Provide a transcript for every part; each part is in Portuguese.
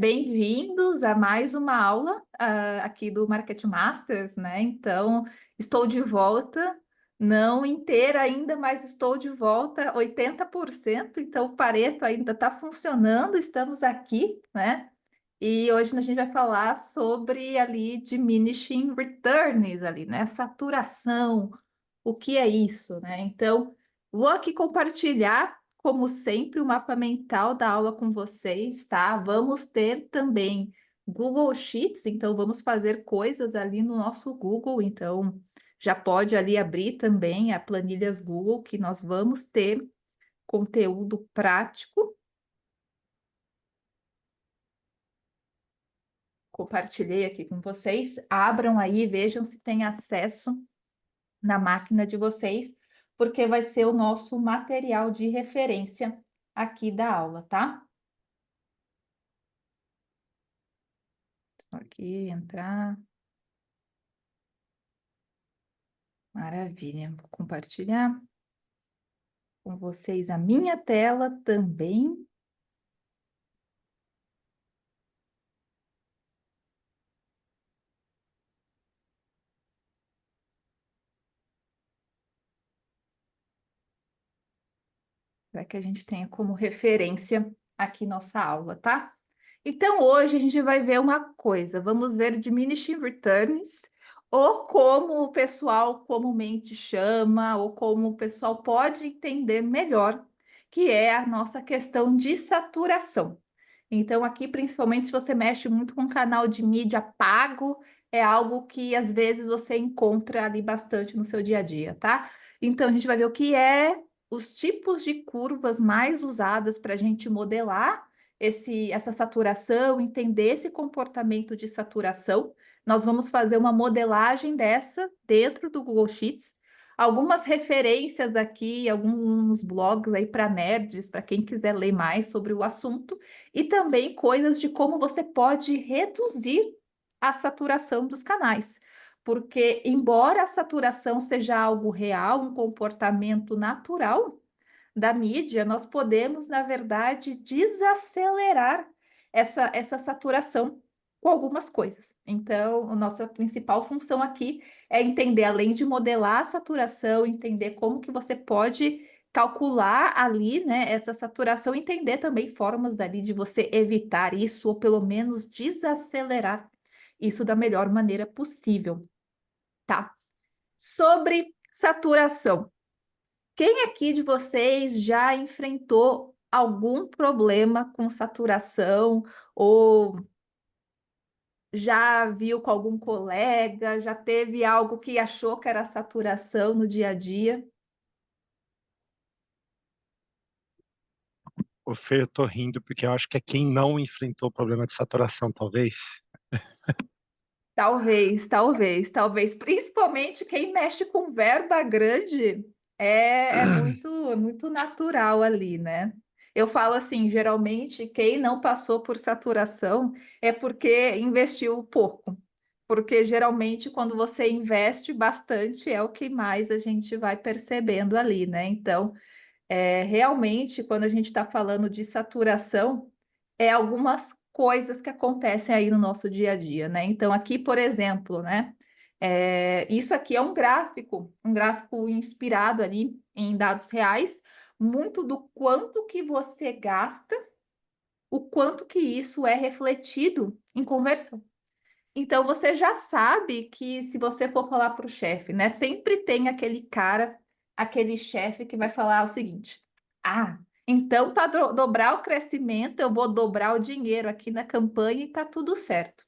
Bem-vindos a mais uma aula aqui do Market Masters, né? Então, estou de volta, não inteira ainda, mas estou de volta 80%, então o Pareto ainda está funcionando, estamos aqui, né? E hoje a gente vai falar sobre ali diminishing returns ali, né? Saturação, o que é isso, né? Então, vou aqui compartilhar, como sempre, o mapa mental da aula com vocês, tá? Vamos ter também Google Sheets, então vamos fazer coisas ali no nosso Google, então já pode ali abrir também a planilhas Google, que nós vamos ter conteúdo prático. Compartilhei aqui com vocês. Abram aí, vejam se tem acesso na máquina de vocês, porque vai ser o nosso material de referência aqui da aula, tá? Só aqui entrar. Maravilha. Vou compartilhar com vocês a minha tela também. Para que a gente tenha como referência aqui nossa aula, tá? Então, hoje a gente vai ver uma coisa, vamos ver diminishing returns, ou como o pessoal comumente chama, ou como o pessoal pode entender melhor, que é a nossa questão de saturação. Então, aqui, principalmente se você mexe muito com canal de mídia pago, é algo que às vezes você encontra ali bastante no seu dia a dia, tá? Então, a gente vai ver o que é os tipos de curvas mais usadas para a gente modelar essa saturação, entender esse comportamento de saturação. Nós vamos fazer uma modelagem dessa dentro do Google Sheets. Algumas referências aqui, alguns blogs aí para nerds, para quem quiser ler mais sobre o assunto, e também coisas de como você pode reduzir a saturação dos canais. Porque, embora a saturação seja algo real, um comportamento natural da mídia, nós podemos, na verdade, desacelerar essa saturação com algumas coisas. Então, a nossa principal função aqui é entender, além de modelar a saturação, entender como que você pode calcular ali, né, essa saturação, entender também formas dali de você evitar isso, ou pelo menos desacelerar isso da melhor maneira possível, tá? Sobre saturação. Quem aqui de vocês já enfrentou algum problema com saturação ou já viu com algum colega, já teve algo que achou que era saturação no dia a dia? Ô, Fê, eu tô rindo porque eu acho que é quem não enfrentou o problema de saturação, talvez. Talvez, talvez, talvez. Principalmente quem mexe com verba grande é muito natural ali, né? Eu falo assim, geralmente quem não passou por saturação é porque investiu pouco. Porque geralmente quando você investe bastante é o que mais a gente vai percebendo ali, né? Então, realmente, quando a gente está falando de saturação, é algumas coisas que acontecem aí no nosso dia a dia, né? Então, aqui, por exemplo, né? Isso aqui é um gráfico inspirado ali em dados reais, muito do quanto que você gasta, o quanto que isso é refletido em conversão. Então, você já sabe que se você for falar para o chefe, né? Sempre tem aquele cara, aquele chefe que vai falar o seguinte: ah, então para dobrar o crescimento, eu vou dobrar o dinheiro aqui na campanha e tá tudo certo.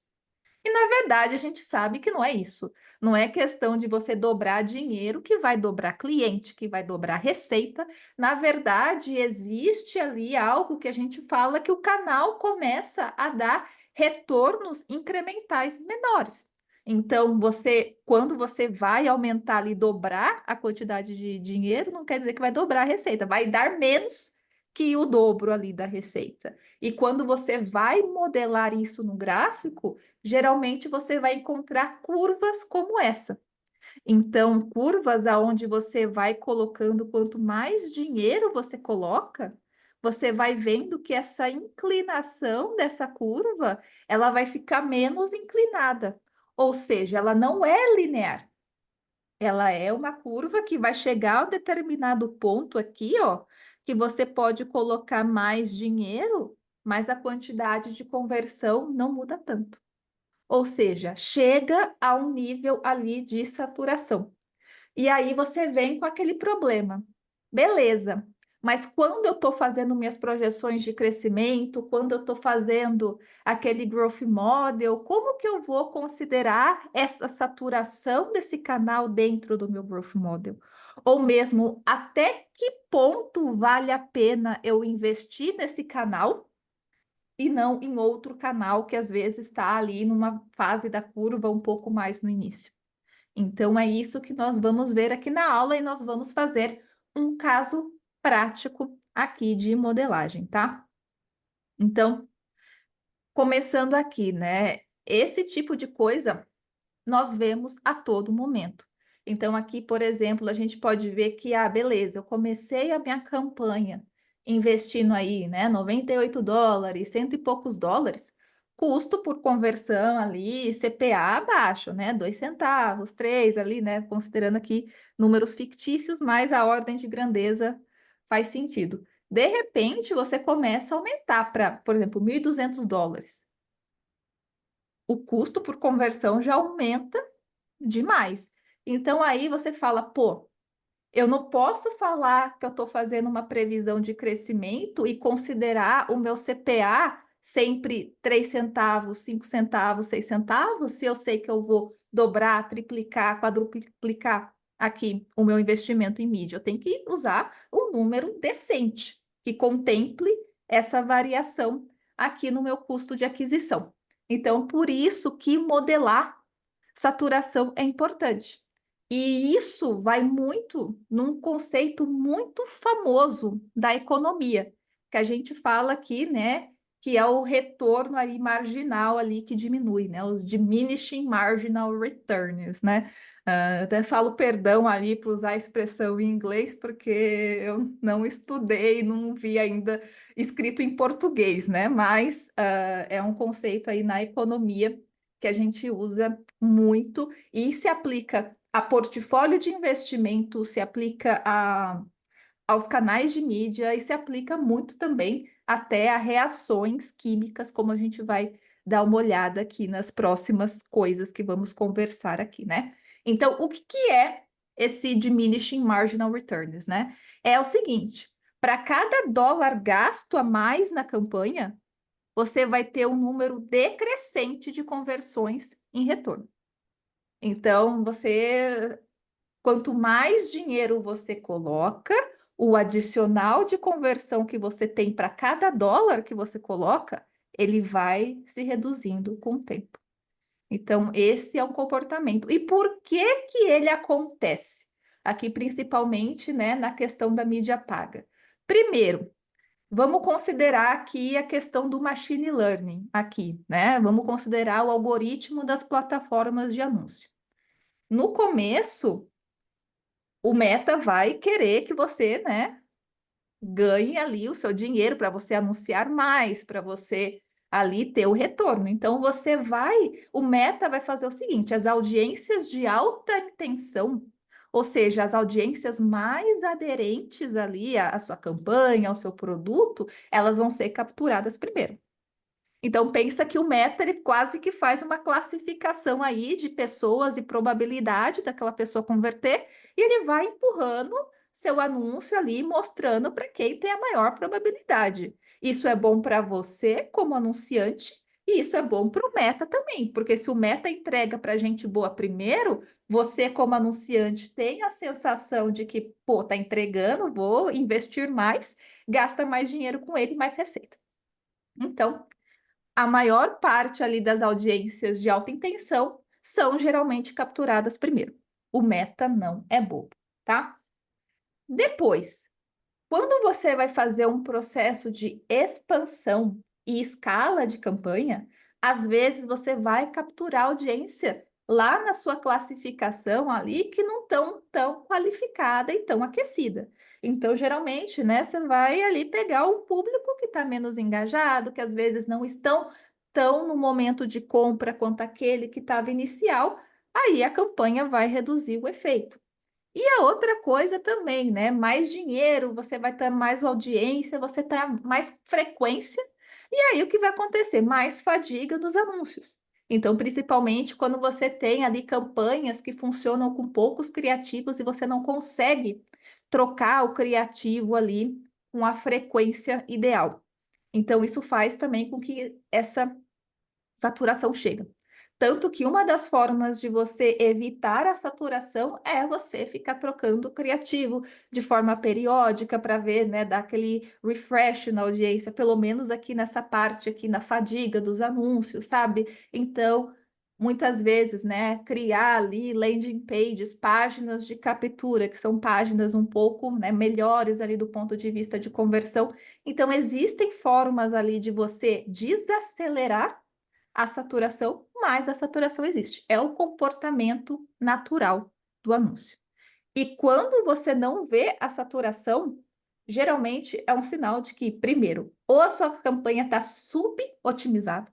E na verdade, a gente sabe que não é isso. Não é questão de você dobrar dinheiro que vai dobrar cliente, que vai dobrar receita. Na verdade, existe ali algo que a gente fala que o canal começa a dar retornos incrementais menores. Então, quando você vai aumentar ali, dobrar a quantidade de dinheiro, não quer dizer que vai dobrar a receita, vai dar menos que o dobro ali da receita. E quando você vai modelar isso no gráfico, geralmente você vai encontrar curvas como essa. Então, curvas aonde você vai colocando, quanto mais dinheiro você coloca, você vai vendo que essa inclinação dessa curva, ela vai ficar menos inclinada. Ou seja, ela não é linear. Ela é uma curva que vai chegar a um determinado ponto aqui, ó, que você pode colocar mais dinheiro, mas a quantidade de conversão não muda tanto. Ou seja, chega a um nível ali de saturação. E aí você vem com aquele problema. Beleza, mas quando eu estou fazendo minhas projeções de crescimento, quando eu estou fazendo aquele growth model, como que eu vou considerar essa saturação desse canal dentro do meu growth model? Ou mesmo até que ponto vale a pena eu investir nesse canal e não em outro canal que às vezes está ali numa fase da curva um pouco mais no início? Então, é isso que nós vamos ver aqui na aula e nós vamos fazer um caso prático aqui de modelagem, tá? Então, começando aqui, né? Esse tipo de coisa nós vemos a todo momento. Então, aqui, por exemplo, a gente pode ver que, beleza, eu comecei a minha campanha investindo aí, né, US$ 98, cento e poucos dólares, custo por conversão ali, CPA baixo, né, 2 centavos, 3 ali, né, considerando aqui números fictícios, mas a ordem de grandeza faz sentido. De repente, você começa a aumentar para, por exemplo, US$ 1.200. O custo por conversão já aumenta demais. Então aí você fala, pô, eu não posso falar que eu estou fazendo uma previsão de crescimento e considerar o meu CPA sempre 3 centavos, 5 centavos, 6 centavos, se eu sei que eu vou dobrar, triplicar, quadruplicar aqui o meu investimento em mídia. Eu tenho que usar um número decente que contemple essa variação aqui no meu custo de aquisição. Então, por isso que modelar saturação é importante. E isso vai muito num conceito muito famoso da economia, que a gente fala aqui, né, que é o retorno ali marginal ali que diminui, né, os diminishing marginal returns, né? Até falo perdão ali por usar a expressão em inglês, porque eu não estudei, não vi ainda escrito em português, né? Mas é um conceito aí na economia que a gente usa muito e se aplica a portfólio de investimento, se aplica aos canais de mídia e se aplica muito também até a reações químicas, como a gente vai dar uma olhada aqui nas próximas coisas que vamos conversar aqui, né? Então, o que é esse diminishing marginal returns, né? É o seguinte, para cada dólar gasto a mais na campanha, você vai ter um número decrescente de conversões em retorno. Então, quanto mais dinheiro você coloca, o adicional de conversão que você tem para cada dólar que você coloca, ele vai se reduzindo com o tempo. Então, esse é um comportamento. E por que que ele acontece? Aqui, principalmente, né, na questão da mídia paga. Primeiro, vamos considerar aqui a questão do machine learning aqui, né? Vamos considerar o algoritmo das plataformas de anúncio. No começo, o Meta vai querer que você, né, ganhe ali o seu dinheiro para você anunciar mais, para você ali ter o retorno. Então o Meta vai fazer o seguinte, as audiências de alta intenção, ou seja, as audiências mais aderentes ali à sua campanha, ao seu produto, elas vão ser capturadas primeiro. Então, pensa que o Meta ele quase que faz uma classificação aí de pessoas e probabilidade daquela pessoa converter, e ele vai empurrando seu anúncio ali, mostrando para quem tem a maior probabilidade. Isso é bom para você como anunciante, e isso é bom para o Meta também, porque se o Meta entrega para gente boa primeiro, você como anunciante tem a sensação de que, pô, tá entregando, vou investir mais, gasta mais dinheiro com ele, mais receita. Então, a maior parte ali das audiências de alta intenção são geralmente capturadas primeiro. O Meta não é bobo, tá? Depois, quando você vai fazer um processo de expansão e escala de campanha, às vezes você vai capturar audiência lá na sua classificação ali que não estão tão qualificada e tão aquecida. Então, geralmente, né, você vai ali pegar o público que está menos engajado, que às vezes não estão tão no momento de compra quanto aquele que estava inicial, aí a campanha vai reduzir o efeito. E a outra coisa também, né? Mais dinheiro, você vai ter mais audiência, você tem mais frequência, e aí o que vai acontecer? Mais fadiga dos anúncios. Então, principalmente quando você tem ali campanhas que funcionam com poucos criativos e você não consegue trocar o criativo ali com a frequência ideal. Então, isso faz também com que essa saturação chega. Tanto que uma das formas de você evitar a saturação é você ficar trocando o criativo de forma periódica para ver, né, dar aquele refresh na audiência, pelo menos aqui nessa parte aqui na fadiga dos anúncios, sabe? Então, muitas vezes, né, criar ali landing pages, páginas de captura, que são páginas um pouco, né, melhores ali do ponto de vista de conversão. Então, existem formas ali de você desacelerar a saturação, mas a saturação existe. É o comportamento natural do anúncio. E quando você não vê a saturação, geralmente é um sinal de que, primeiro, ou a sua campanha está subotimizada,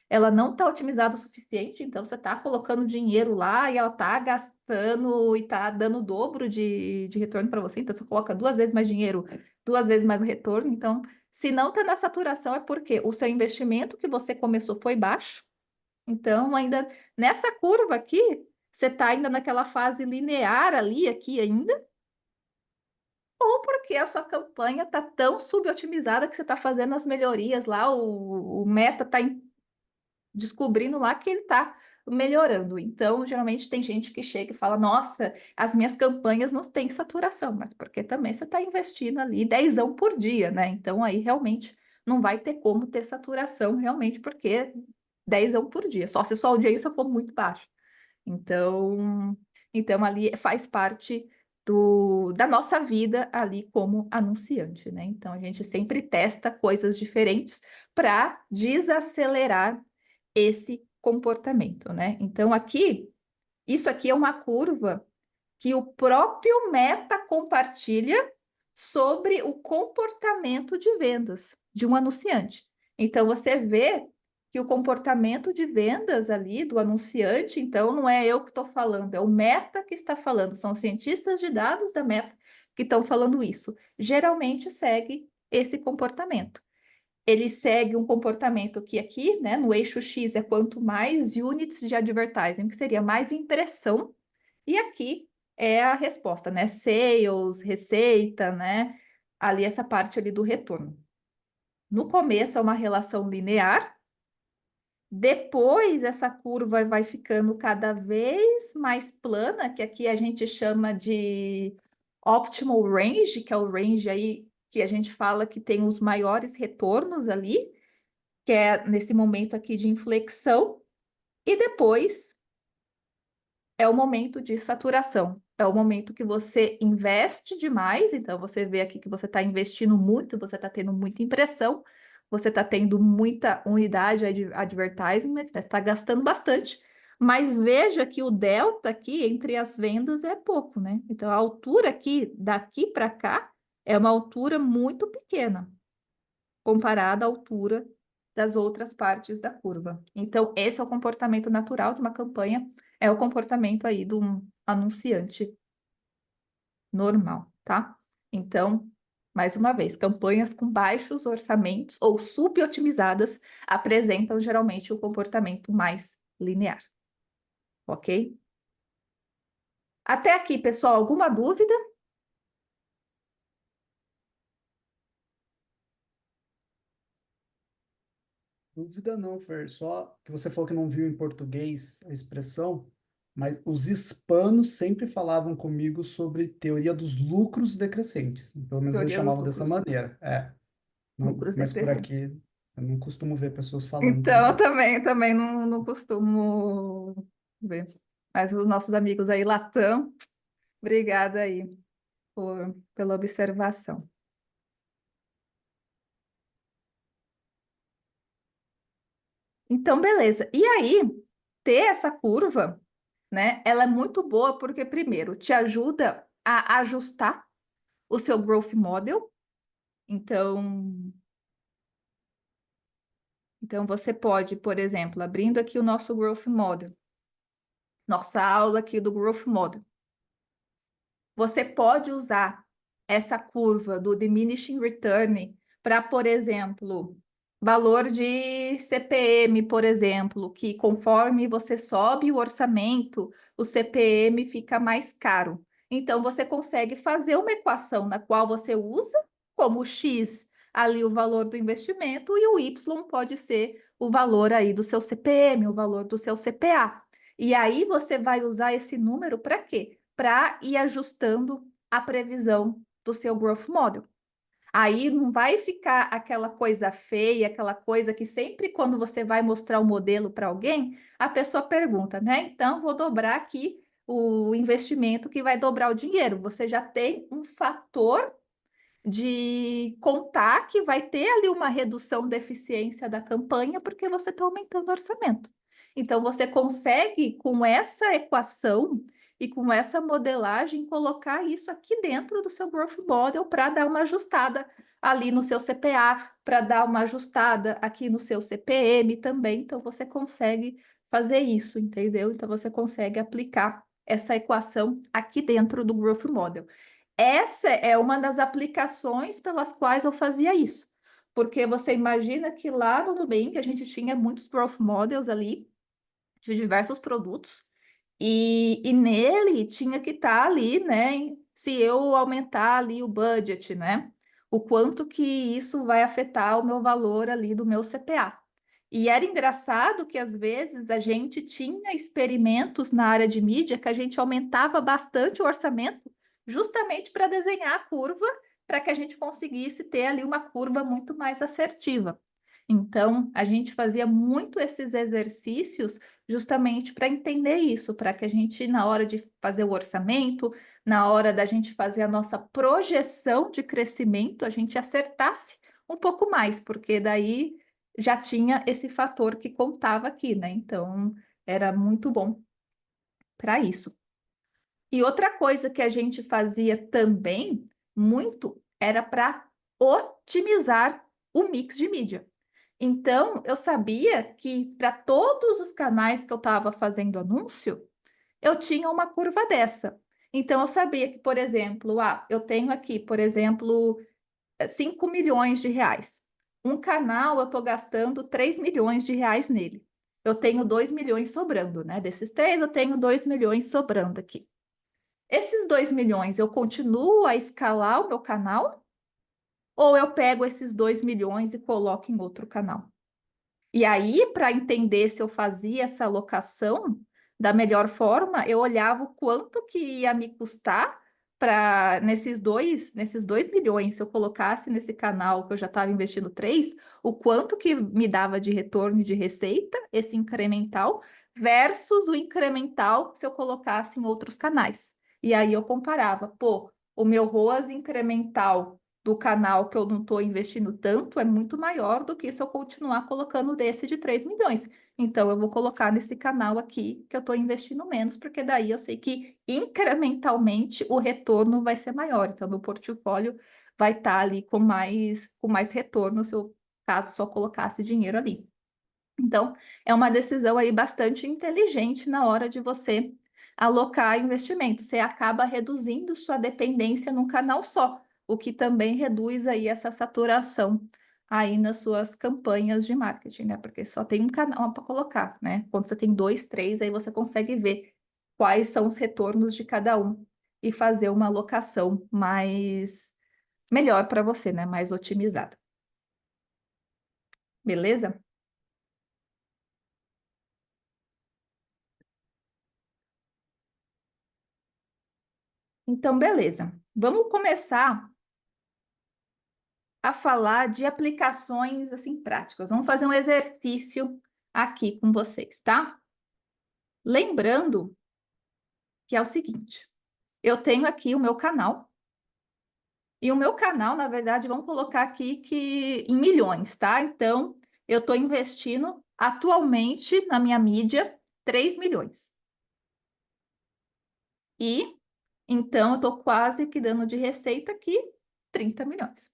ela não está otimizada o suficiente, então você está colocando dinheiro lá e ela está gastando e está dando o dobro de retorno para você, então você coloca duas vezes mais dinheiro, duas vezes mais retorno. Então, se não está na saturação, é porque o seu investimento que você começou foi baixo. Então, ainda nessa curva aqui, você está ainda naquela fase linear ali, aqui ainda, ou porque a sua campanha está tão subotimizada que você está fazendo as melhorias lá, o meta está descobrindo lá que ele está melhorando. Então, geralmente tem gente que chega e fala: Nossa, as minhas campanhas não têm saturação, mas porque também você está investindo ali dezão por dia, né? Então, aí realmente não vai ter como ter saturação, realmente, porque dezão por dia, só se sua audiência for muito baixa. Então, então ali faz parte da nossa vida ali como anunciante, né? Então a gente sempre testa coisas diferentes para desacelerar esse comportamento, né? Então aqui, isso aqui é uma curva que o próprio Meta compartilha sobre o comportamento de vendas de um anunciante. Então, você vê que o comportamento de vendas ali do anunciante, então, não é eu que estou falando, é o Meta que está falando, são cientistas de dados da Meta que estão falando isso. Geralmente segue esse comportamento. Ele segue um comportamento que aqui, né, no eixo X é quanto mais units de advertising, que seria mais impressão, e aqui é a resposta, né? Sales, receita, né? Ali essa parte ali do retorno. No começo é uma relação linear, depois essa curva vai ficando cada vez mais plana, que aqui a gente chama de optimal range, que é o range aí que a gente fala que tem os maiores retornos ali, que é nesse momento aqui de inflexão, e depois é o momento de saturação. É o momento que você investe demais, então você vê aqui que você está investindo muito, você está tendo muita impressão, você está tendo muita unidade de advertising, né? Você está gastando bastante, mas veja que o delta aqui entre as vendas é pouco, né? Então a altura aqui, daqui para cá, é uma altura muito pequena comparada à altura das outras partes da curva. Então, esse é o comportamento natural de uma campanha, é o comportamento aí de um anunciante normal, tá? Então, mais uma vez, campanhas com baixos orçamentos ou subotimizadas apresentam geralmente o comportamento mais linear, ok? Até aqui, pessoal, alguma dúvida? Dúvida não, Fer. Só que você falou que não viu em português a expressão, mas os hispanos sempre falavam comigo sobre teoria dos lucros decrescentes. Pelo menos eles Teoria dos chamavam dessa lucros, maneira. lucros Mas por decrescentes. aqui eu não costumo ver pessoas falando Então, sobre eu isso. também não costumo ver. Mas os nossos amigos aí, Latam, obrigada aí pela observação. Então, beleza. E aí, ter essa curva né? Ela é muito boa porque, primeiro, te ajuda a ajustar o seu growth model. Então você pode, por exemplo, abrindo aqui o nosso growth model, nossa aula aqui do growth model. Você pode usar essa curva do diminishing return para, por exemplo, valor de CPM, por exemplo, que conforme você sobe o orçamento, o CPM fica mais caro. Então, você consegue fazer uma equação na qual você usa como X ali o valor do investimento e o Y pode ser o valor aí do seu CPM, o valor do seu CPA. E aí você vai usar esse número para quê? Para ir ajustando a previsão do seu growth model. Aí não vai ficar aquela coisa feia, aquela coisa que sempre quando você vai mostrar o modelo para alguém, a pessoa pergunta, né? Então, vou dobrar aqui o investimento que vai dobrar o dinheiro. Você já tem um fator de contar que vai ter ali uma redução da eficiência da campanha porque você está aumentando o orçamento. Então, você consegue, com essa equação e com essa modelagem, colocar isso aqui dentro do seu Growth Model para dar uma ajustada ali no seu CPA, para dar uma ajustada aqui no seu CPM também. Então, você consegue fazer isso, entendeu? Então, você consegue aplicar essa equação aqui dentro do Growth Model. Essa é uma das aplicações pelas quais eu fazia isso. Porque você imagina que lá no Nubank a gente tinha muitos growth models ali, de diversos produtos, e nele tinha que estar ali, né? Se eu aumentar ali o budget, né? O quanto que isso vai afetar o meu valor ali do meu CPA. E era engraçado que às vezes a gente tinha experimentos na área de mídia que a gente aumentava bastante o orçamento justamente para desenhar a curva para que a gente conseguisse ter ali uma curva muito mais assertiva. Então, a gente fazia muito esses exercícios justamente para entender isso, para que a gente, na hora de fazer o orçamento, na hora da gente fazer a nossa projeção de crescimento, a gente acertasse um pouco mais, porque daí já tinha esse fator que contava aqui, né? Então, era muito bom para isso. E outra coisa que a gente fazia também muito era para otimizar o mix de mídia. Então, eu sabia que para todos os canais que eu estava fazendo anúncio, eu tinha uma curva dessa. Então, eu sabia que, por exemplo, eu tenho aqui, por exemplo, 5 milhões de reais. Um canal, eu estou gastando 3 milhões de reais nele. Eu tenho 2 milhões sobrando, né? Desses três, eu tenho 2 milhões sobrando aqui. Esses 2 milhões, eu continuo a escalar o meu canal? Ou eu pego esses 2 milhões e coloco em outro canal? E aí, para entender se eu fazia essa alocação da melhor forma, eu olhava o quanto que ia me custar para nesses dois milhões, se eu colocasse nesse canal que eu já estava investindo 3, o quanto que me dava de retorno de receita, esse incremental, versus o incremental se eu colocasse em outros canais. E aí eu comparava, pô, o meu ROAS incremental do canal que eu não estou investindo tanto é muito maior do que se eu continuar colocando desse de 3 milhões. Então, eu vou colocar nesse canal aqui que eu estou investindo menos, porque daí eu sei que incrementalmente o retorno vai ser maior. Então, meu portfólio vai estar ali com mais retorno se eu, caso só colocasse dinheiro ali. Então, é uma decisão aí bastante inteligente na hora de você alocar investimento. Você acaba reduzindo sua dependência num canal só, o que também reduz aí essa saturação aí nas suas campanhas de marketing, né? Porque só tem um canal para colocar, né? Quando você tem dois, três, aí você consegue ver quais são os retornos de cada um e fazer uma alocação mais melhor para você, né? Mais otimizada. Beleza? Então, beleza. Vamos começar a falar de aplicações assim práticas. Vamos fazer um exercício aqui com vocês, tá? Lembrando que é o seguinte, eu tenho aqui o meu canal, e o meu canal, na verdade, vamos colocar aqui que em milhões, tá? Então, eu estou investindo atualmente na minha mídia 3 milhões. E, então, eu estou quase que dando de receita aqui 30 milhões.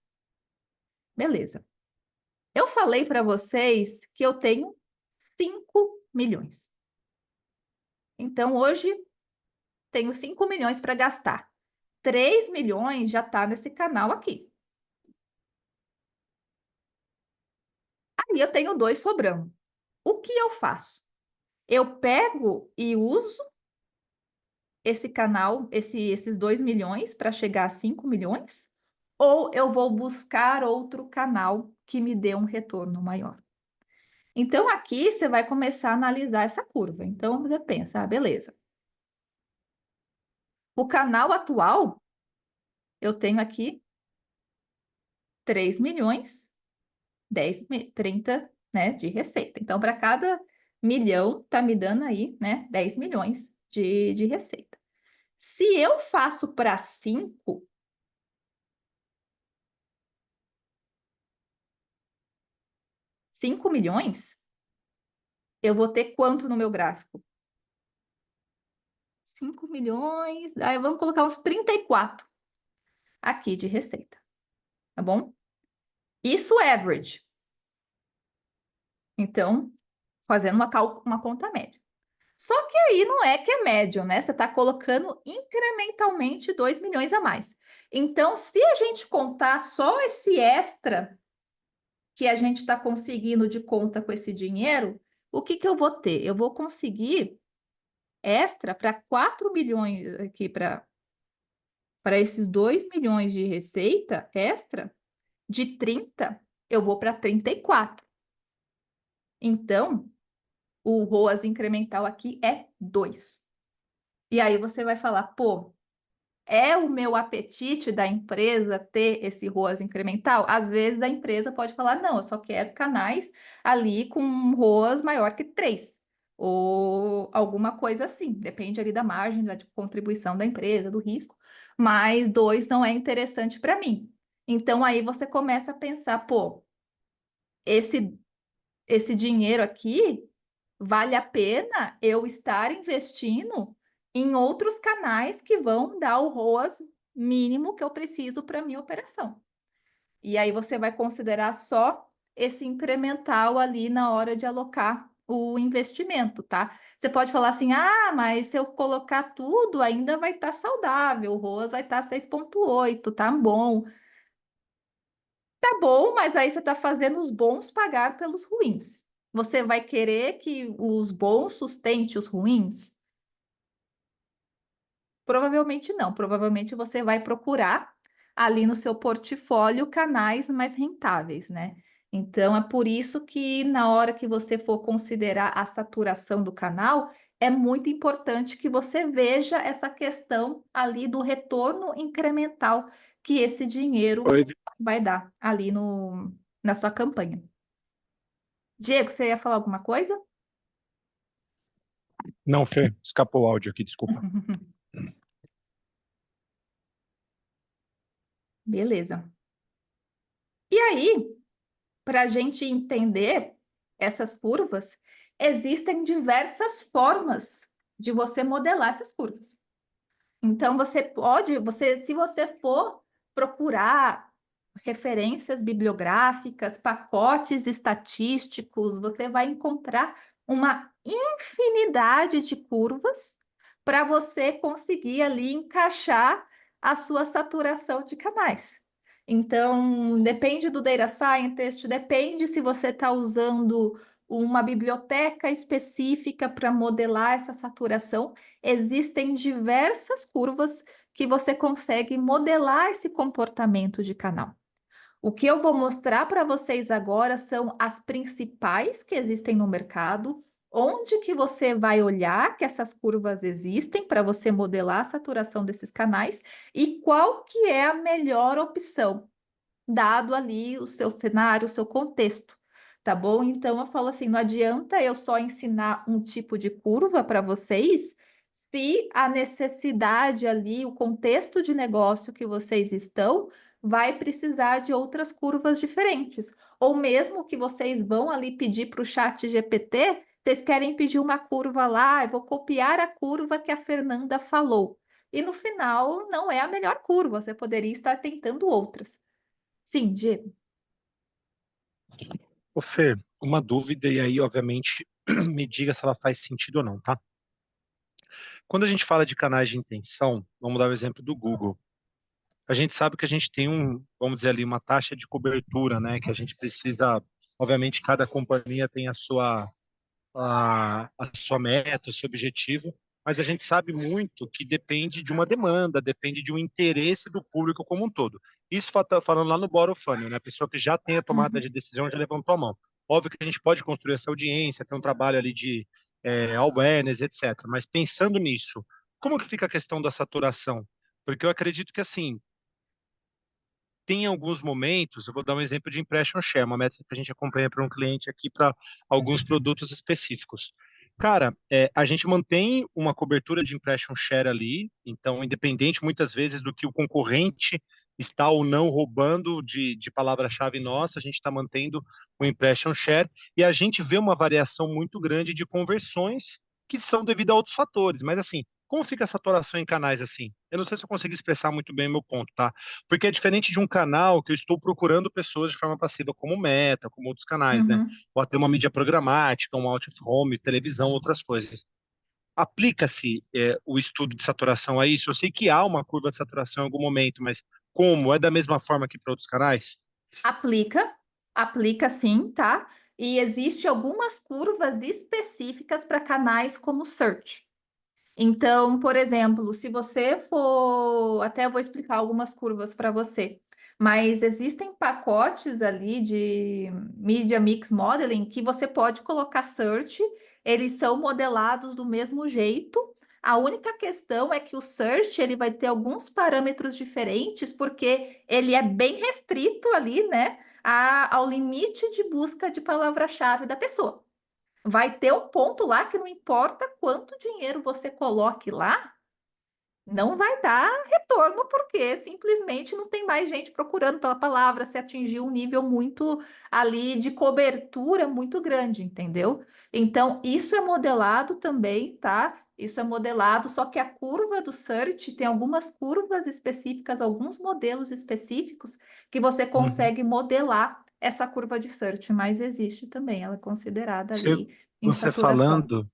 Beleza. Eu falei para vocês que eu tenho 5 milhões. Então, hoje, tenho 5 milhões para gastar. 3 milhões já está nesse canal aqui. Aí eu tenho 2 sobrando. O que eu faço? Eu pego e uso esse canal, esses 2 milhões para chegar a 5 milhões? Ou eu vou buscar outro canal que me dê um retorno maior? Então, aqui você vai começar a analisar essa curva. Então, você pensa, beleza. O canal atual, eu tenho aqui 3 milhões, 30, né, de receita. Então, para cada milhão, tá me dando aí, né, 10 milhões de receita. Se eu faço para 5 milhões, eu vou ter quanto no meu gráfico? 5 milhões, aí vamos colocar uns 34 aqui de receita, tá bom? Isso é average. Então, fazendo uma conta média. Só que aí não é que é médio, né? Você está colocando incrementalmente 2 milhões a mais. Então, se a gente contar só esse extra que a gente está conseguindo de conta com esse dinheiro, o que que eu vou ter? Eu vou conseguir extra para 4 milhões aqui, para esses 2 milhões de receita extra, de 30, eu vou para 34. Então, o ROAS incremental aqui é 2. E aí você vai falar, pô, é o meu apetite da empresa ter esse ROAS incremental? Às vezes a empresa pode falar, não, eu só quero canais ali com um ROAS maior que 3. Ou alguma coisa assim, depende ali da margem da contribuição da empresa, do risco, mas 2 não é interessante para mim. Então aí você começa a pensar, pô, esse, esse dinheiro aqui vale a pena eu estar investindo em outros canais que vão dar o ROAS mínimo que eu preciso para minha operação. E aí você vai considerar só esse incremental ali na hora de alocar o investimento, tá? Você pode falar assim: ah, mas se eu colocar tudo, ainda vai estar saudável, o ROAS vai estar 6,8, tá bom. Tá bom, mas aí você está fazendo os bons pagar pelos ruins. Você vai querer que os bons sustentem os ruins? Provavelmente não. Provavelmente você vai procurar ali no seu portfólio canais mais rentáveis, né? Então é por isso que na hora que você for considerar a saturação do canal, é muito importante que você veja essa questão ali do retorno incremental que esse dinheiro Oi, vai dar ali na sua campanha. Diego, você ia falar alguma coisa? não, Fê, escapou o áudio aqui, desculpa. Beleza. E aí, para a gente entender essas curvas, existem diversas formas de você modelar essas curvas. Então, se você for procurar referências bibliográficas, pacotes estatísticos, você vai encontrar uma infinidade de curvas para você conseguir ali encaixar a sua saturação de canais. Então, depende do data scientist, depende se você está usando uma biblioteca específica para modelar essa saturação. Existem diversas curvas que você consegue modelar esse comportamento de canal. O que eu vou mostrar para vocês agora são as principais que existem no mercado, onde que você vai olhar que essas curvas existem para você modelar a saturação desses canais e qual que é a melhor opção, dado ali o seu cenário, o seu contexto. Tá bom? Então eu falo assim, não adianta eu só ensinar um tipo de curva para vocês se a necessidade ali, o contexto de negócio que vocês estão, vai precisar de outras curvas diferentes. Ou mesmo que vocês vão ali pedir para o chat GPT, vocês querem pedir uma curva lá, eu vou copiar a curva que a Fernanda falou. e no final não é a melhor curva, você poderia estar tentando outras. Sim, Diego. Ô, Fê, uma dúvida, e aí, obviamente, me diga se ela faz sentido ou não, tá? Quando a gente fala de canais de intenção, vamos dar o exemplo do Google. A gente sabe que a gente tem vamos dizer ali, uma taxa de cobertura, né? Que a gente precisa, obviamente, cada companhia tem a sua meta, o seu objetivo, mas a gente sabe muito que depende de uma demanda, depende de um interesse do público como um todo. Isso falando lá no bottom funnel, né? A pessoa que já tem a tomada de decisão já levantou a mão. Óbvio que a gente pode construir essa audiência, ter um trabalho ali de awareness, etc. Mas pensando nisso, como que fica a questão da saturação? Porque eu acredito que, assim, tem alguns momentos, eu vou dar um exemplo de impression share, uma métrica que a gente acompanha para um cliente aqui para alguns produtos específicos. Cara, a gente mantém uma cobertura de impression share ali, então, independente muitas vezes do que o concorrente está ou não roubando de palavra-chave nossa, a gente está mantendo o impression share e a gente vê uma variação muito grande de conversões que são devido a outros fatores. Mas, assim, como fica a saturação em canais assim? Eu não sei se eu consegui expressar muito bem o meu ponto, tá? Porque é diferente de um canal que eu estou procurando pessoas de forma passiva, como Meta, como outros canais, né? Uhum. Ou até uma mídia programática, um out of home, televisão, outras coisas. Aplica-se o estudo de saturação a isso? Eu sei que há uma curva de saturação em algum momento, mas como? É da mesma forma que para outros canais? Aplica, aplica sim, tá? E existe algumas curvas específicas para canais como search. Então, por exemplo, se você for, até eu vou explicar algumas curvas para você, mas existem pacotes ali de Media Mix Modeling que você pode colocar search, eles são modelados do mesmo jeito. A única questão é que o search ele vai ter alguns parâmetros diferentes, porque ele é bem restrito ali, né, ao limite de busca de palavra-chave da pessoa. Vai ter um ponto lá que não importa quanto dinheiro você coloque lá, não vai dar retorno, porque simplesmente não tem mais gente procurando pela palavra, se atingir um nível muito ali de cobertura muito grande, entendeu? Então, isso é modelado também, tá? Isso é modelado, só que a curva do search tem algumas curvas específicas, alguns modelos específicos que você Uhum. consegue modelar essa curva de search, mas existe também, ela é considerada Você, ali em você saturação. falando,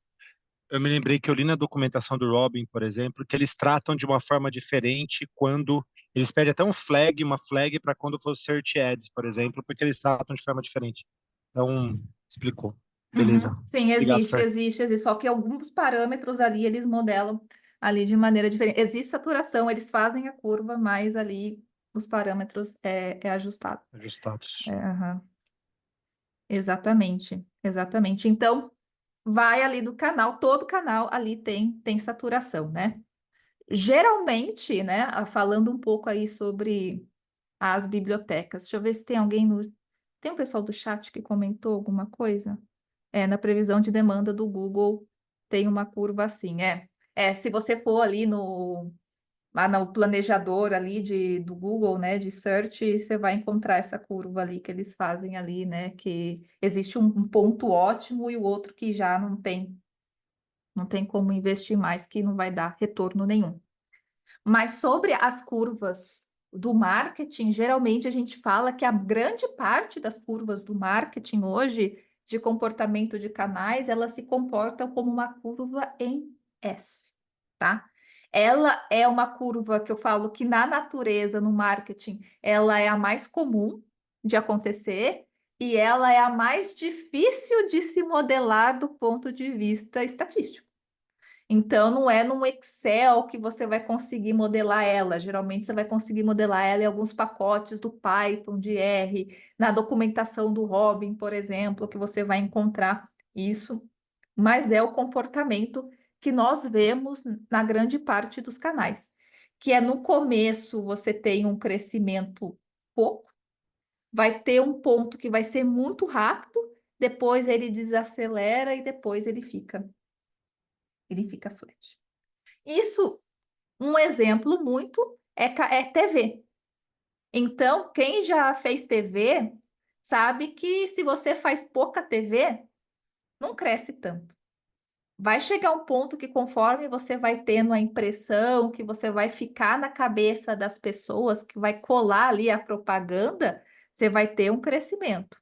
eu me lembrei que eu li na documentação do Robin, por exemplo, que eles tratam de uma forma diferente quando eles pedem até uma flag para quando for search ads, por exemplo, porque eles tratam de forma diferente. Então, explicou. Beleza. Uhum. Sim, Obrigado, existe, Fer. existe, existe. Só que alguns parâmetros ali eles modelam ali de maneira diferente. Existe saturação, eles fazem a curva, mas ali os parâmetros é ajustado. Ajustados. Aham. Exatamente, exatamente. Então, vai ali do canal, todo canal ali tem saturação, né? Geralmente, né, falando um pouco aí sobre as bibliotecas, deixa eu ver se tem alguém no... Tem um pessoal do chat que comentou alguma coisa? Na previsão de demanda do Google tem uma curva assim, se você for ali lá no planejador ali do Google, né, de search, você vai encontrar essa curva ali que eles fazem ali, né, que existe um ponto ótimo e o outro que já não tem como investir mais, que não vai dar retorno nenhum. Mas sobre as curvas do marketing, geralmente a gente fala que a grande parte das curvas do marketing hoje, de comportamento de canais, elas se comportam como uma curva em S, tá? Ela é uma curva que eu falo que na natureza, no marketing, ela é a mais comum de acontecer e ela é a mais difícil de se modelar do ponto de vista estatístico. Então, não é no Excel que você vai conseguir modelar ela. Geralmente, você vai conseguir modelar ela em alguns pacotes do Python, de R, na documentação do Robin, por exemplo, que você vai encontrar isso. Mas é o comportamento que nós vemos na grande parte dos canais, que é no começo você tem um crescimento pouco, vai ter um ponto que vai ser muito rápido, depois ele desacelera e depois ele fica flat. Isso, um exemplo muito é TV. Então, quem já fez TV sabe que se você faz pouca TV, não cresce tanto. vai chegar um ponto que conforme você vai tendo a impressão, que você vai ficar na cabeça das pessoas, que vai colar ali a propaganda, você vai ter um crescimento.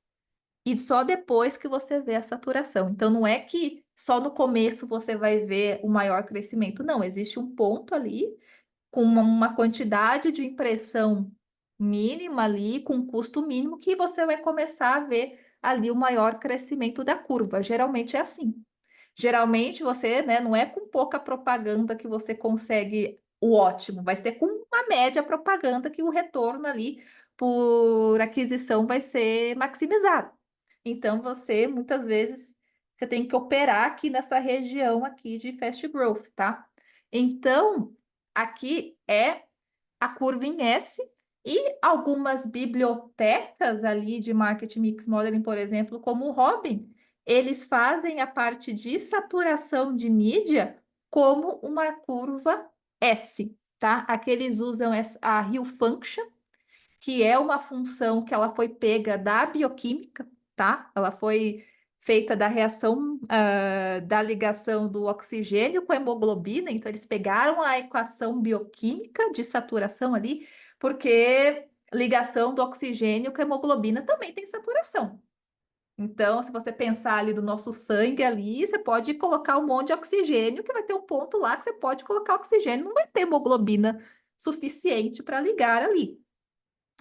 E só depois que você vê a saturação. Então, não é que só no começo você vai ver o maior crescimento. Não, existe um ponto ali com uma quantidade de impressão mínima ali, com um custo mínimo, que você vai começar a ver ali o maior crescimento da curva. Geralmente é assim. Geralmente você, né, não é com pouca propaganda que você consegue o ótimo, vai ser com uma média propaganda que o retorno ali por aquisição vai ser maximizado. Então você muitas vezes você tem que operar aqui nessa região aqui de fast growth, tá? Então, aqui é a curva em S e algumas bibliotecas ali de Market Mix Modeling, por exemplo, como o Robin, eles fazem a parte de saturação de mídia como uma curva S, tá? Aqui eles usam a Hill Function, que é uma função que ela foi pega da bioquímica, tá? Ela foi feita da reação da ligação do oxigênio com a hemoglobina, então eles pegaram a equação bioquímica de saturação ali, porque ligação do oxigênio com a hemoglobina também tem saturação. Então, se você pensar ali do nosso sangue ali, você pode colocar um monte de oxigênio, que vai ter um ponto lá que você pode colocar oxigênio, não vai ter hemoglobina suficiente para ligar ali.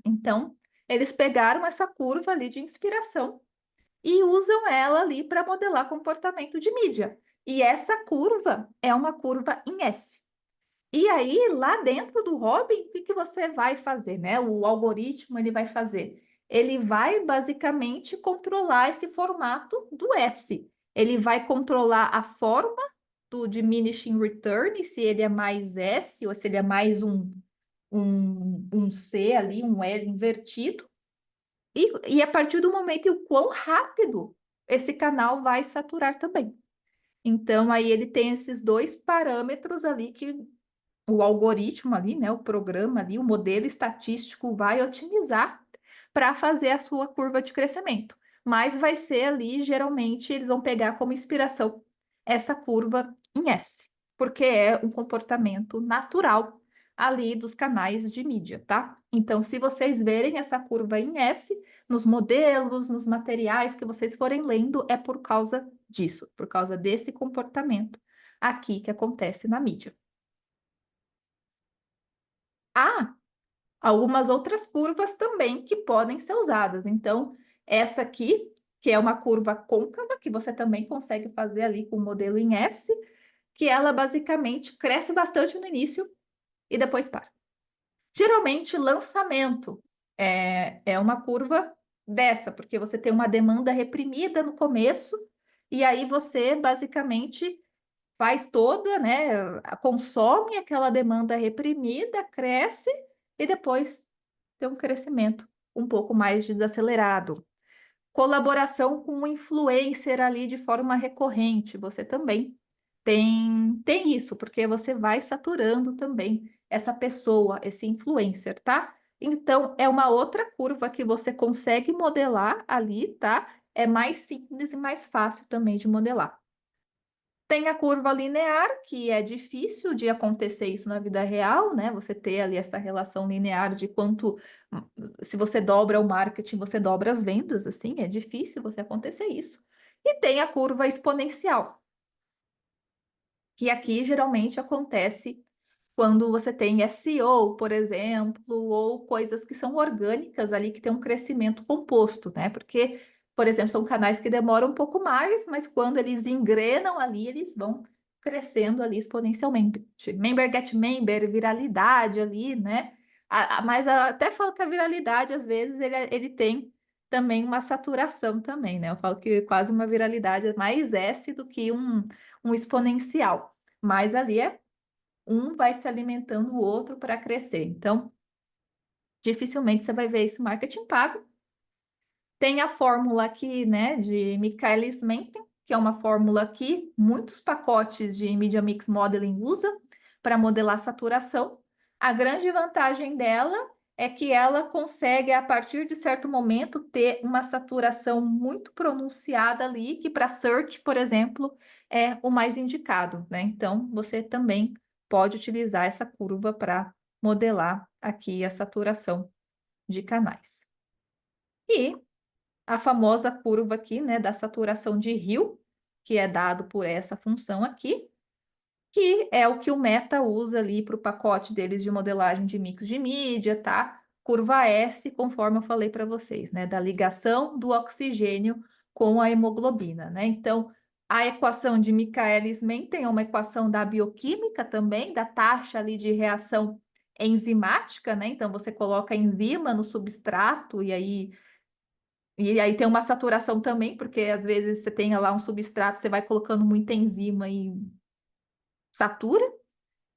Então, eles pegaram essa curva ali de inspiração e usam ela ali para modelar comportamento de mídia. E essa curva é uma curva em S. E aí, lá dentro do Robin, o que que você vai fazer, né? O algoritmo ele vai fazer. Ele vai basicamente controlar esse formato do S. Ele vai controlar a forma do diminishing return, se ele é mais S ou se ele é mais um C ali, um L invertido, e a partir do momento em o quão rápido esse canal vai saturar também. Então, aí ele tem esses dois parâmetros ali que o algoritmo ali, né, o programa ali, o modelo estatístico vai otimizar para fazer a sua curva de crescimento. Mas vai ser ali, geralmente, eles vão pegar como inspiração essa curva em S, porque é um comportamento natural ali dos canais de mídia, tá? Então, se vocês verem essa curva em S, nos modelos, nos materiais que vocês forem lendo, é por causa disso, por causa desse comportamento aqui que acontece na mídia. Há algumas outras curvas também que podem ser usadas. Então, essa aqui, que é uma curva côncava, que você também consegue fazer ali com o modelo em S, que ela basicamente cresce bastante no início e depois para. Geralmente, lançamento é uma curva dessa, porque você tem uma demanda reprimida no começo, e aí você basicamente faz toda, né? Consome aquela demanda reprimida, cresce e depois tem um crescimento um pouco mais desacelerado. Colaboração com um influencer ali de forma recorrente, você também tem isso, porque você vai saturando também essa pessoa, esse influencer, tá? Então, é uma outra curva que você consegue modelar ali, tá? É mais simples e mais fácil também de modelar. Tem a curva linear, que é difícil de acontecer isso na vida real, né? Você ter ali essa relação linear de quanto, se você dobra o marketing, você dobra as vendas, assim, é difícil você acontecer isso. E tem a curva exponencial, que aqui geralmente acontece quando você tem SEO, por exemplo, ou coisas que são orgânicas ali, que tem um crescimento composto, né? Porque, por exemplo, são canais que demoram um pouco mais, mas quando eles engrenam ali, eles vão crescendo ali exponencialmente. Member get member, viralidade ali, né? Mas até falo que a viralidade, às vezes, ele tem também uma saturação também, né? Eu falo que quase uma viralidade é mais S do que um exponencial. Mas ali um vai se alimentando o outro para crescer. Então, dificilmente você vai ver esse marketing pago. Tem a fórmula aqui, né, de Michaelis-Menten, que é uma fórmula que muitos pacotes de Media Mix Modeling usam para modelar saturação. A grande vantagem dela é que ela consegue, a partir de certo momento, ter uma saturação muito pronunciada ali, que para search, por exemplo, é o mais indicado, né? Então, você também pode utilizar essa curva para modelar aqui a saturação de canais. E a famosa curva aqui, né, da saturação de Hill, que é dado por essa função aqui, que é o que o Meta usa ali para o pacote deles de modelagem de mix de mídia, tá? Curva S, conforme eu falei para vocês, né? Da ligação do oxigênio com a hemoglobina, né? Então, a equação de Michaelis-Menten é uma equação da bioquímica também, da taxa ali de reação enzimática, né? Então, você coloca enzima no substrato e aí tem uma saturação também, porque às vezes você tem lá um substrato, você vai colocando muita enzima e satura.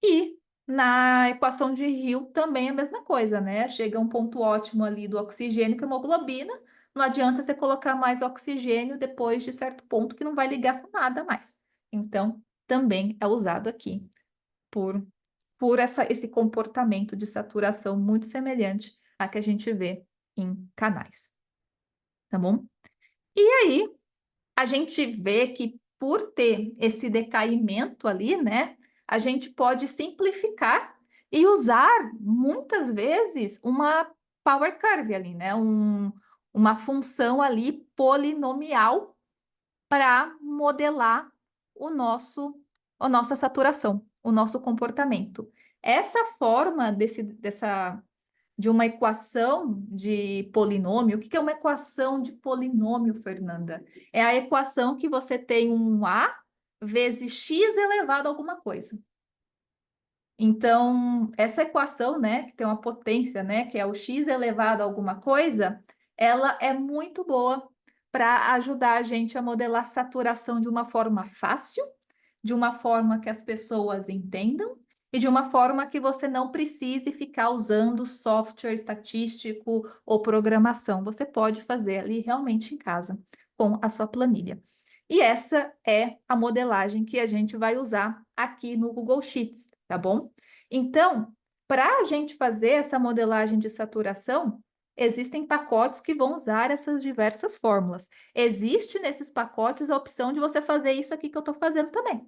E na equação de Hill também é a mesma coisa, né? Chega um ponto ótimo ali do oxigênio com a hemoglobina. Não adianta você colocar mais oxigênio depois de certo ponto que não vai ligar com nada mais. Então, também é usado aqui por, esse comportamento de saturação muito semelhante a que a gente vê em canais, tá bom? E aí, a gente vê que por ter esse decaimento ali, né, a gente pode simplificar e usar muitas vezes uma power curve ali, né, uma função ali polinomial para modelar a nossa saturação, o nosso comportamento. Essa forma de uma equação de polinômio. O que é uma equação de polinômio, Fernanda? É a equação que você tem um A vezes x elevado a alguma coisa. Então, essa equação, né, que tem uma potência, né, que é o x elevado a alguma coisa, ela é muito boa para ajudar a gente a modelar saturação de uma forma fácil, de uma forma que as pessoas entendam e de uma forma que você não precise ficar usando software estatístico ou programação. Você pode fazer ali realmente em casa com a sua planilha. E essa é a modelagem que a gente vai usar aqui no Google Sheets, tá bom? Então, para a gente fazer essa modelagem de saturação, existem pacotes que vão usar essas diversas fórmulas. Existe nesses pacotes a opção de você fazer isso aqui que eu estou fazendo também.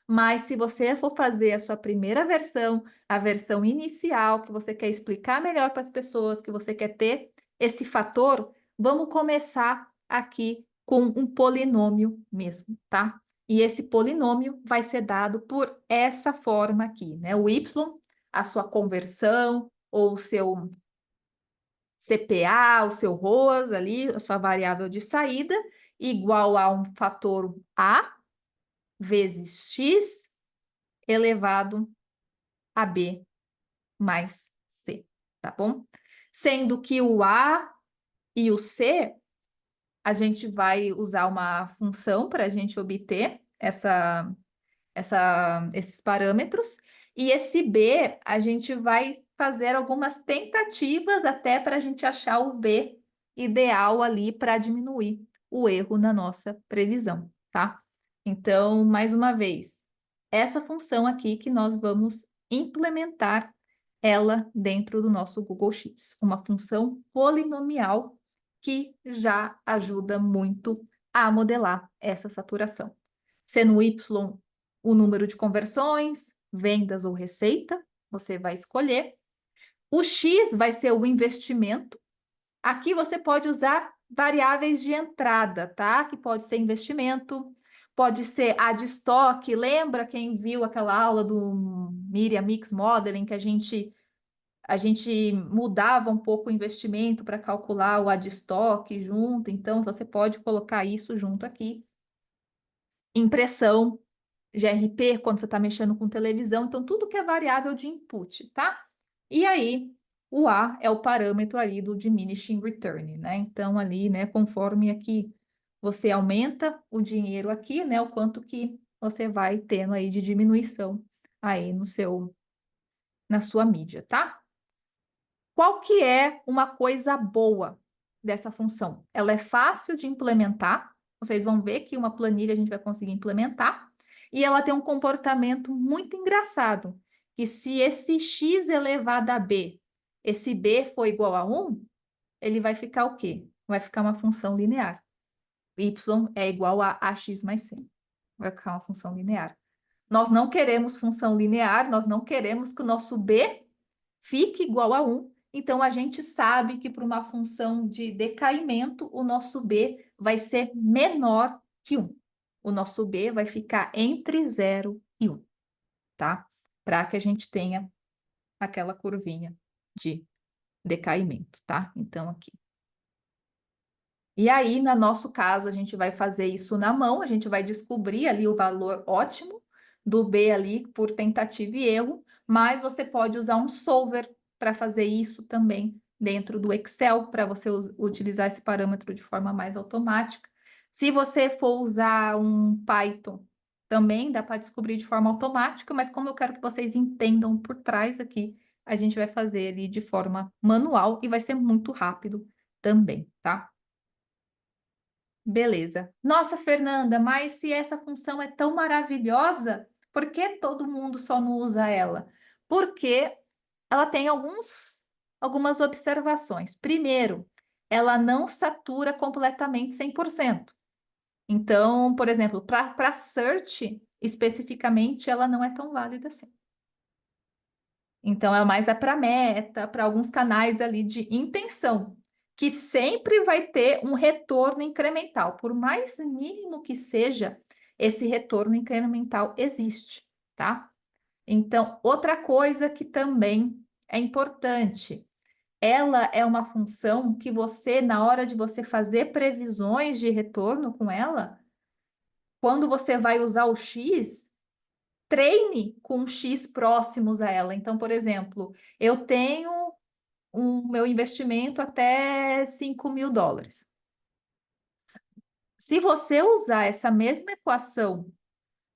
Mas se você for fazer a sua primeira versão, a versão inicial, que você quer explicar melhor para as pessoas, que você quer ter esse fator, vamos começar aqui com um polinômio mesmo, tá? E esse polinômio vai ser dado por essa forma aqui, né? O y, a sua conversão, ou o seu CPA, o seu ROAS ali, a sua variável de saída, igual a um fator A vezes x elevado a B mais C, tá bom? Sendo que o A e o C, a gente vai usar uma função para a gente obter esses parâmetros, e esse B, a gente vai fazer algumas tentativas até para a gente achar o B ideal ali para diminuir o erro na nossa previsão, tá? Então, mais uma vez, essa função aqui que nós vamos implementar ela dentro do nosso Google Sheets, uma função polinomial que já ajuda muito a modelar essa saturação. Sendo y o número de conversões, vendas ou receita, você vai escolher. O x vai ser o investimento. Aqui você pode usar variáveis de entrada, tá? Que pode ser investimento, pode ser a de estoque. Lembra quem viu aquela aula do Miriam Mix Modeling que a gente mudava um pouco o investimento para calcular o ad estoque junto, então você pode colocar isso junto aqui. Impressão, GRP, quando você está mexendo com televisão, então tudo que é variável de input, tá? E aí, o A é o parâmetro ali do diminishing return, né? Então, ali, né, conforme aqui você aumenta o dinheiro aqui, né, o quanto que você vai tendo aí de diminuição aí na sua mídia, tá? Qual que é uma coisa boa dessa função? Ela é fácil de implementar. Vocês vão ver que uma planilha a gente vai conseguir implementar. E ela tem um comportamento muito engraçado, que se esse x elevado a b, esse b for igual a 1, ele vai ficar o quê? Vai ficar uma função linear. Y é igual a ax mais 100. vai ficar uma função linear. Nós não queremos função linear, nós não queremos que o nosso b fique igual a 1. Então, a gente sabe que para uma função de decaimento, o nosso b vai ser menor que 1. O nosso b vai ficar entre 0 e 1, tá? Para que a gente tenha aquela curvinha de decaimento, tá? Então, aqui. E aí, no nosso caso, a gente vai fazer isso na mão, a gente vai descobrir ali o valor ótimo do B ali por tentativa e erro, mas você pode usar um solver para fazer isso também dentro do Excel, para você utilizar esse parâmetro de forma mais automática. Se você for usar um Python, também dá para descobrir de forma automática, mas como eu quero que vocês entendam por trás aqui, a gente vai fazer ele de forma manual e vai ser muito rápido também, tá? Beleza. Nossa, Fernanda, mas se essa função é tão maravilhosa, por que todo mundo só não usa ela? Porque ela tem algumas observações. Primeiro, ela não satura completamente 100%. Então, por exemplo, para search, especificamente, ela não é tão válida assim. Então, ela mais é para meta, para alguns canais ali de intenção, que sempre vai ter um retorno incremental. Por mais mínimo que seja, esse retorno incremental existe, tá? Então, outra coisa que também é importante, ela é uma função que você, na hora de você fazer previsões de retorno com ela, quando você vai usar o X, treine com X próximos a ela. Então, por exemplo, eu tenho um meu investimento até US$ 5.000. Se você usar essa mesma equação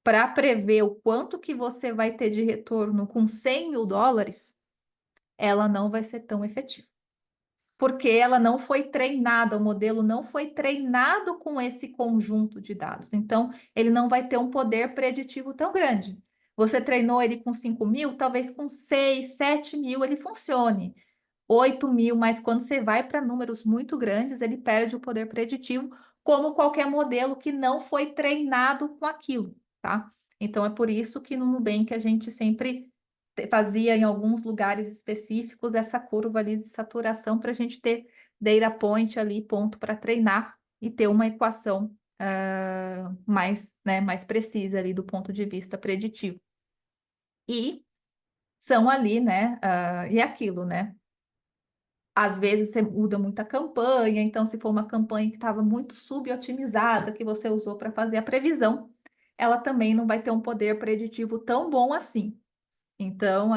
para prever o quanto que você vai ter de retorno com US$ 100.000, ela não vai ser tão efetiva. Porque ela não foi treinada, o modelo não foi treinado com esse conjunto de dados. Então, ele não vai ter um poder preditivo tão grande. Você treinou ele com 5.000, talvez com 6, 7.000 ele funcione. 8.000, mas quando você vai para números muito grandes, ele perde o poder preditivo, como qualquer modelo que não foi treinado com aquilo, tá? Então, é por isso que no Nubank a gente sempre fazia em alguns lugares específicos essa curva ali de saturação para a gente ter data point ali, ponto para treinar e ter uma equação mais precisa ali do ponto de vista preditivo. E são ali, né? E aquilo, né? Às vezes você muda muita campanha, então se for uma campanha que estava muito subotimizada, que você usou para fazer a previsão, ela também não vai ter um poder preditivo tão bom assim. Então,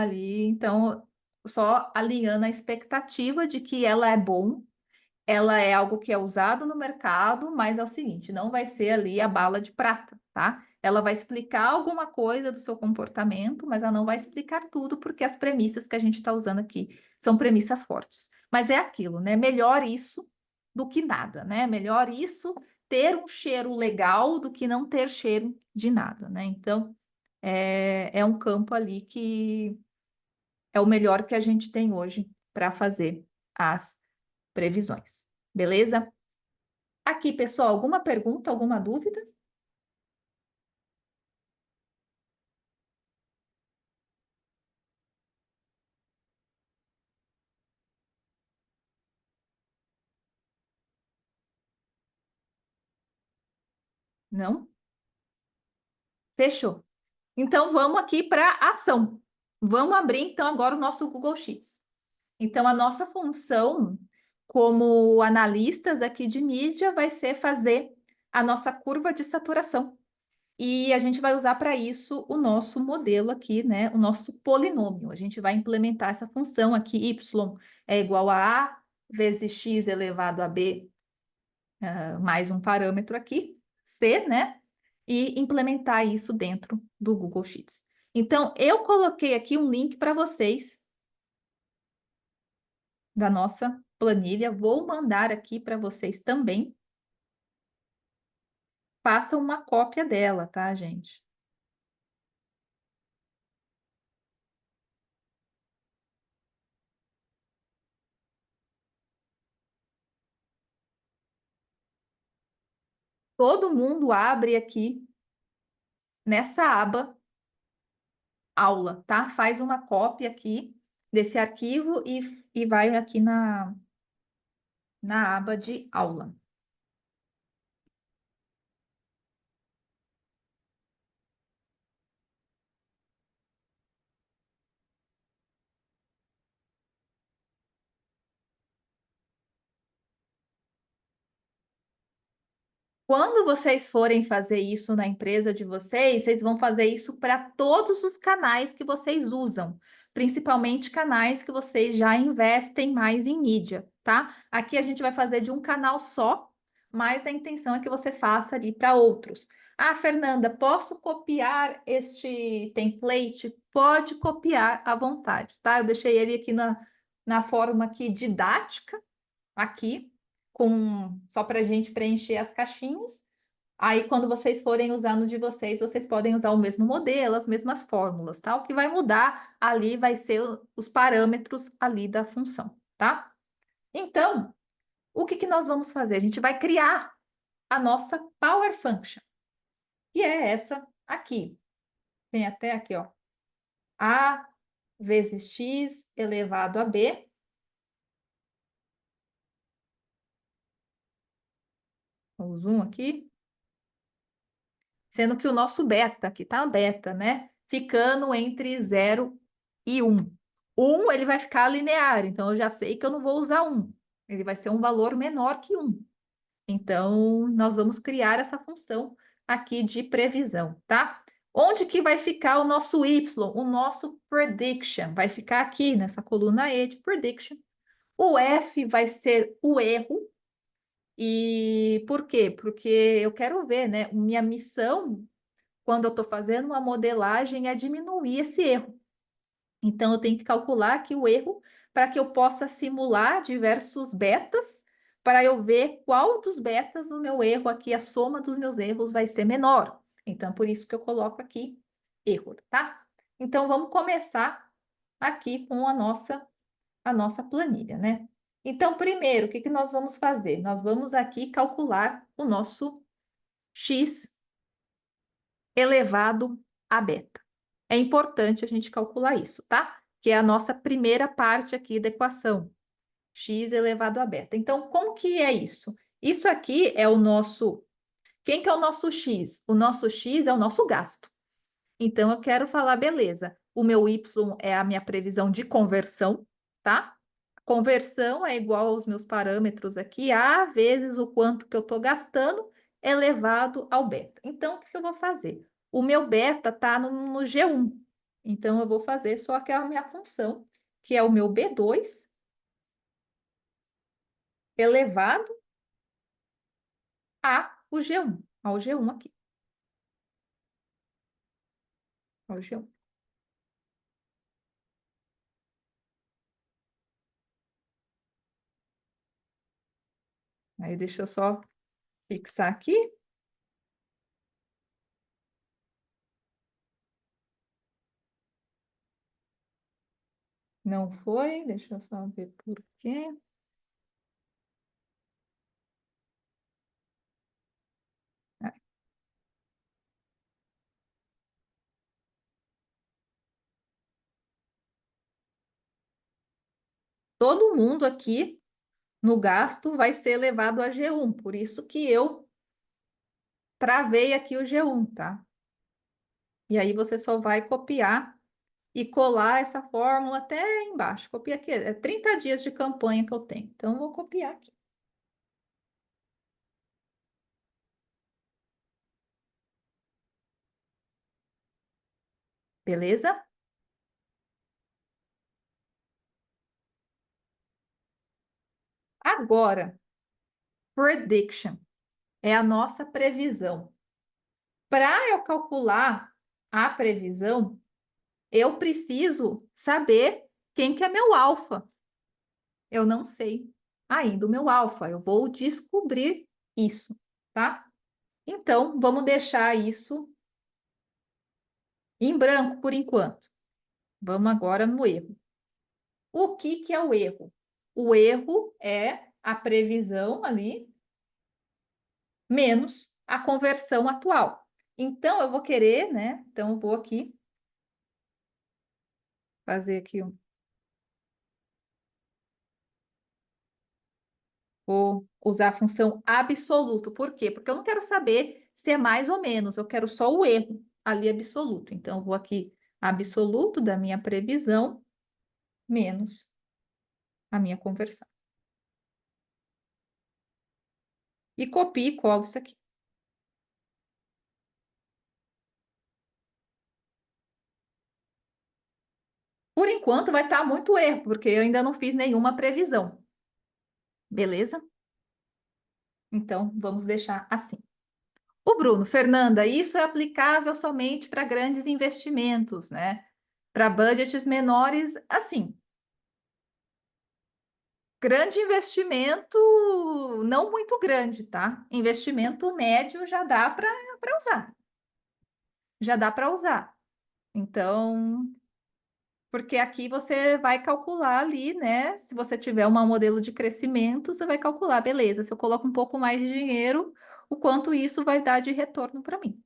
só alinhando a expectativa de que ela é bom, ela é algo que é usado no mercado, mas é o seguinte, não vai ser ali a bala de prata, tá? Ela vai explicar alguma coisa do seu comportamento, mas ela não vai explicar tudo, porque as premissas que a gente está usando aqui são premissas fortes. Mas é aquilo, né? Melhor isso do que nada, né? Melhor isso ter um cheiro legal do que não ter cheiro de nada, né? Então, é um campo ali que é o melhor que a gente tem hoje para fazer as previsões. Beleza? Aqui, pessoal, alguma pergunta, alguma dúvida? Não? Fechou. Então, vamos aqui para ação. Vamos abrir, então, agora o nosso Google Sheets. Então, a nossa função como analistas aqui de mídia vai ser fazer a nossa curva de saturação. E a gente vai usar para isso o nosso modelo aqui, né? O nosso polinômio. A gente vai implementar essa função aqui, y é igual a vezes x elevado a b, mais um parâmetro aqui, c, né? E implementar isso dentro do Google Sheets. Então, eu coloquei aqui um link para vocês da nossa planilha. Vou mandar aqui para vocês também. Façam uma cópia dela, tá, gente? Todo mundo abre aqui nessa aba aula, tá? Faz uma cópia aqui desse arquivo e vai aqui na aba de aula. Quando vocês forem fazer isso na empresa de vocês, vocês vão fazer isso para todos os canais que vocês usam, principalmente canais que vocês já investem mais em mídia, tá? Aqui a gente vai fazer de um canal só, mas a intenção é que você faça ali para outros. Ah, Fernanda, posso copiar este template? Pode copiar à vontade, tá? Eu deixei ele aqui na forma aqui didática, aqui só para a gente preencher as caixinhas. Aí, quando vocês forem usar no de vocês, vocês podem usar o mesmo modelo, as mesmas fórmulas, tá? O que vai mudar ali vai ser os parâmetros ali da função, tá? Então, o que que nós vamos fazer? A gente vai criar a nossa Power Function, que é essa aqui. Tem até aqui, ó. A vezes x elevado a b. O zoom aqui. Sendo que o nosso beta, aqui tá beta, né? Ficando entre 0 e 1. 1 ele vai ficar linear, então eu já sei que eu não vou usar 1. Ele vai ser um valor menor que 1. Então, nós vamos criar essa função aqui de previsão, tá? Onde que vai ficar o nosso y, o nosso prediction? Vai ficar aqui nessa coluna E de prediction. O f vai ser o erro. E por quê? Porque eu quero ver, né? Minha missão quando eu estou fazendo uma modelagem, é diminuir esse erro. Então, eu tenho que calcular aqui o erro para que eu possa simular diversos betas, para eu ver qual dos betas o meu erro aqui, a soma dos meus erros vai ser menor. Então, por isso que eu coloco aqui erro, tá? Então, vamos começar aqui com a nossa planilha, né? Então, primeiro, o que que nós vamos fazer? Nós vamos aqui calcular o nosso x elevado a beta. É importante a gente calcular isso, tá? Que é a nossa primeira parte aqui da equação, x elevado a beta. Então, como que é isso? Isso aqui é o nosso... Quem que é o nosso x? O nosso x é o nosso gasto. Então, eu quero falar, beleza, o meu y é a minha previsão de conversão, tá? Conversão é igual aos meus parâmetros aqui, A vezes o quanto que eu estou gastando elevado ao beta. Então, o que eu vou fazer? O meu beta está no G1. Então, eu vou fazer só aquela minha função, que é o meu B2 elevado ao G1. Ao G1 aqui. Ao G1. Aí, deixa eu só fixar aqui. Não foi, deixa eu só ver por quê. Todo mundo aqui no gasto vai ser elevado a G1, por isso que eu travei aqui o G1, tá? E aí você só vai copiar e colar essa fórmula até embaixo. Copia aqui, é 30 dias de campanha que eu tenho. Então, eu vou copiar aqui. Beleza? Agora, prediction é a nossa previsão. Para eu calcular a previsão, eu preciso saber quem que é meu alfa. Eu não sei ainda o meu alfa. Eu vou descobrir isso, tá? Então, vamos deixar isso em branco por enquanto. Vamos agora no erro. O que que é o erro? O erro é a previsão ali menos a conversão atual. Então, eu vou querer, né? Então, eu vou aqui fazer aqui um. Vou usar a função absoluto. Por quê? Porque eu não quero saber se é mais ou menos, eu quero só o erro ali absoluto. Então, eu vou aqui absoluto da minha previsão menos a minha conversão. E copio e colo isso aqui. Por enquanto, vai estar muito erro, porque eu ainda não fiz nenhuma previsão. Beleza? Então, vamos deixar assim. O Bruno, Fernanda, isso é aplicável somente para grandes investimentos, né? Para budgets menores, assim, grande investimento, não muito grande, tá? Investimento médio já dá para usar. Já dá para usar. Então, porque aqui você vai calcular ali, né? Se você tiver um modelo de crescimento, você vai calcular, beleza, se eu coloco um pouco mais de dinheiro, o quanto isso vai dar de retorno para mim.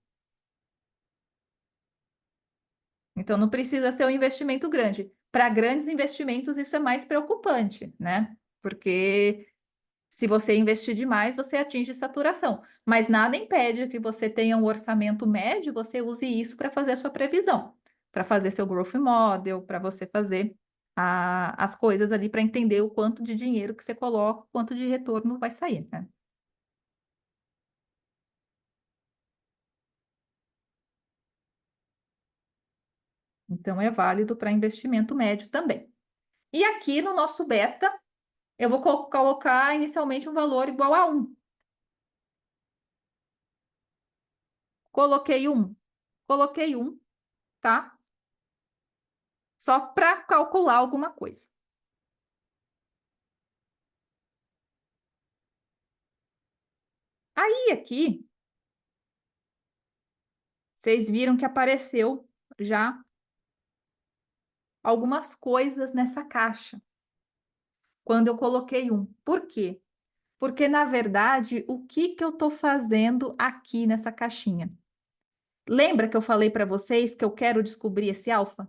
Então, não precisa ser um investimento grande. Para grandes investimentos, isso é mais preocupante, né? Porque se você investir demais, você atinge saturação. Mas nada impede que você tenha um orçamento médio, você use isso para fazer a sua previsão, para fazer seu growth model, para você fazer as coisas ali para entender o quanto de dinheiro que você coloca, quanto de retorno vai sair, né? Então, é válido para investimento médio também. E aqui no nosso beta, eu vou colocar inicialmente um valor igual a 1. Coloquei 1. Coloquei 1, tá? Só para calcular alguma coisa. Aí aqui, vocês viram que apareceu já algumas coisas nessa caixa, quando eu coloquei 1. Por quê? Porque, na verdade, o que que eu estou fazendo aqui nessa caixinha? Lembra que eu falei para vocês que eu quero descobrir esse alfa?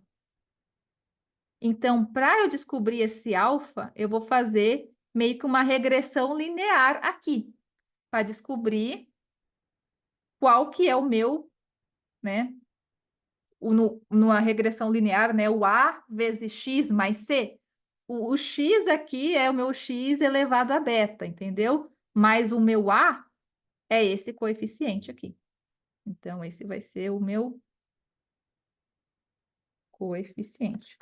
Então, para eu descobrir esse alfa, eu vou fazer meio que uma regressão linear aqui, para descobrir qual que é o meu, né? Numa regressão linear, né? O A vezes X mais C. O X aqui é o meu X elevado a beta, entendeu? Mas o meu A é esse coeficiente aqui. Então, esse vai ser o meu coeficiente.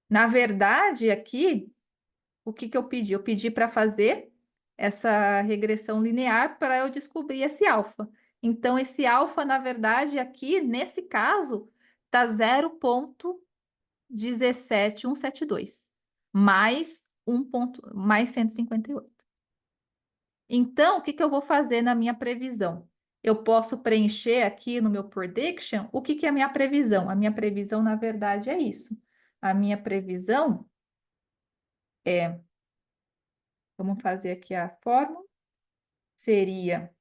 Na verdade, aqui, o que que eu pedi? Eu pedi para fazer essa regressão linear para eu descobrir esse alfa. Então, esse alfa, na verdade, aqui, nesse caso, está 0,17172, mais 1,158. Então, o que que eu vou fazer na minha previsão? Eu posso preencher aqui no meu prediction o que que é a minha previsão. A minha previsão, na verdade, é isso. A minha previsão é, vamos fazer aqui a fórmula, seria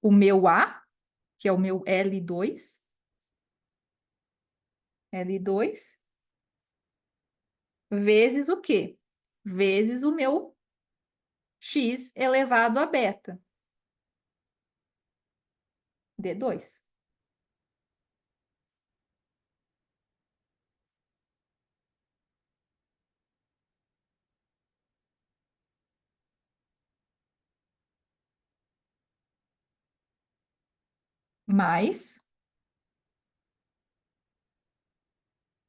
o meu A, que é o meu L2, vezes o quê? Vezes o meu x elevado a beta, D2. Mais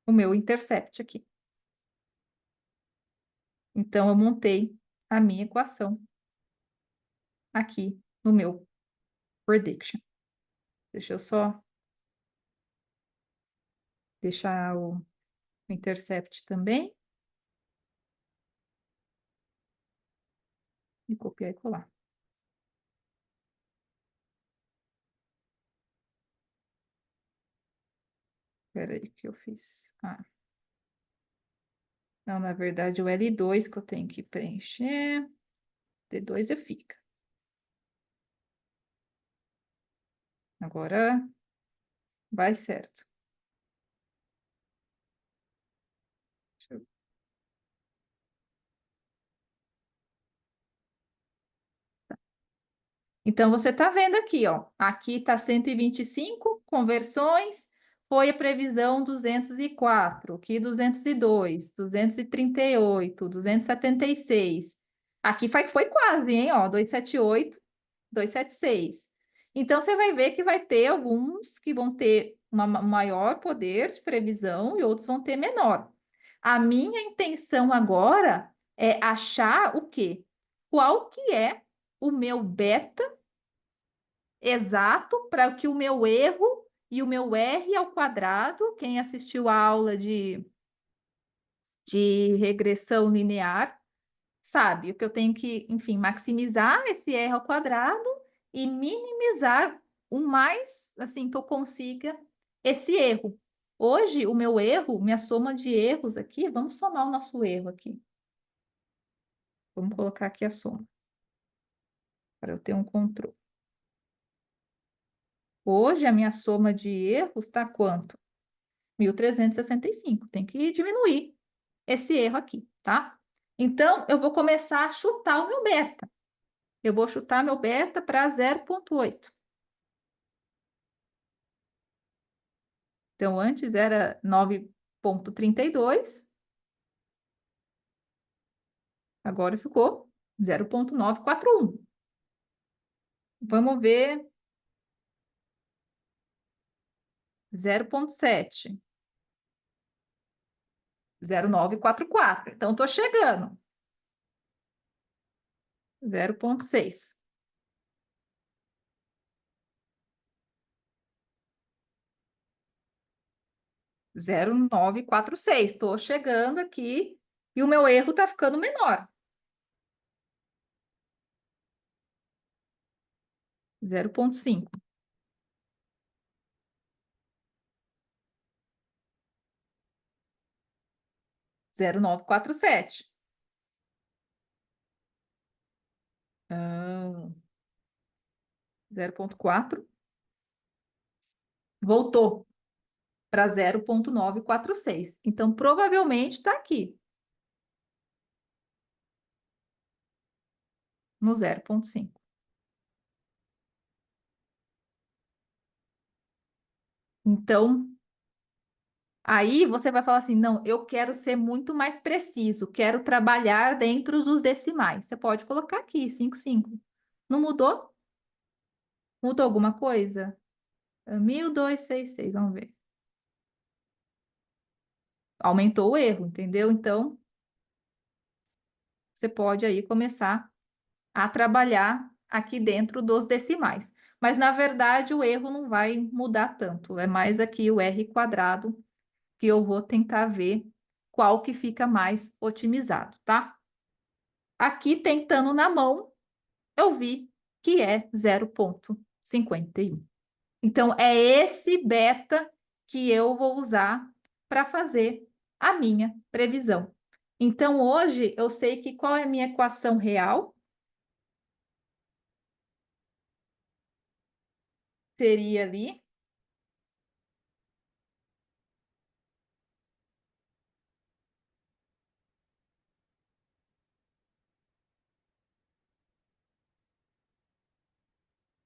o meu intercept aqui. Então, eu montei a minha equação aqui no meu prediction. Deixa eu só deixar o intercept também e copiar e colar. Espera aí que eu fiz. Ah, Não, na verdade, o L2 que eu tenho que preencher. D2 já fica. Agora vai certo. Deixa eu- Então, você está vendo aqui, ó. Aqui está 125 conversões. Foi a previsão 204. Aqui 202, 238, 276. Aqui foi quase, hein? Ó, 278, 276. Então, você vai ver que vai ter alguns que vão ter um maior poder de previsão e outros vão ter menor. A minha intenção agora é achar o quê? Qual que é o meu beta exato para que o meu erro e o meu R ao quadrado, quem assistiu a aula de regressão linear, sabe? O que eu tenho que, enfim, maximizar esse R ao quadrado e minimizar o mais, assim, que eu consiga esse erro. Hoje, o meu erro, minha soma de erros aqui, vamos somar o nosso erro aqui. Vamos colocar aqui a soma, para eu ter um controle. Hoje, a minha soma de erros está quanto? 1.365. Tem que diminuir esse erro aqui, tá? Então, eu vou começar a chutar o meu beta. Eu vou chutar meu beta para 0,8. Então, antes era 9,32. Agora ficou 0,941. Vamos ver 0,7. 0,944. Então, estou chegando. 0,6. 0,946. Estou chegando aqui e o meu erro está ficando menor. 0,5. 0,947. 0,4. Voltou para 0,946. Então, provavelmente está aqui, no 0,5. Então, aí você vai falar assim: não, eu quero ser muito mais preciso, quero trabalhar dentro dos decimais. Você pode colocar aqui, 5,5. Não mudou? Mudou alguma coisa? 1.266, vamos ver. Aumentou o erro, entendeu? Então, você pode aí começar a trabalhar aqui dentro dos decimais. Mas, na verdade, o erro não vai mudar tanto. É mais aqui o R quadrado que eu vou tentar ver qual que fica mais otimizado, tá? Aqui, tentando na mão, eu vi que é 0,51. Então, é esse beta que eu vou usar para fazer a minha previsão. Então, hoje, eu sei que qual é a minha equação real? Seria ali,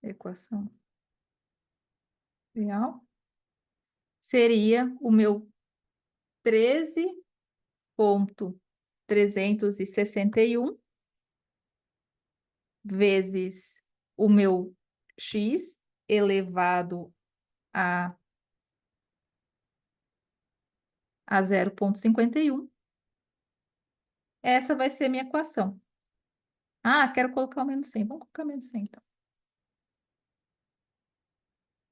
equação real, seria o meu 13,361 vezes o meu x elevado a 0,51. Essa vai ser minha equação. Ah, quero colocar o menos 100. Vamos colocar menos 100, então.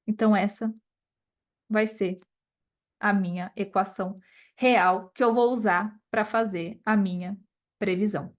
Então, essa vai ser a minha equação real que eu vou usar para fazer a minha previsão.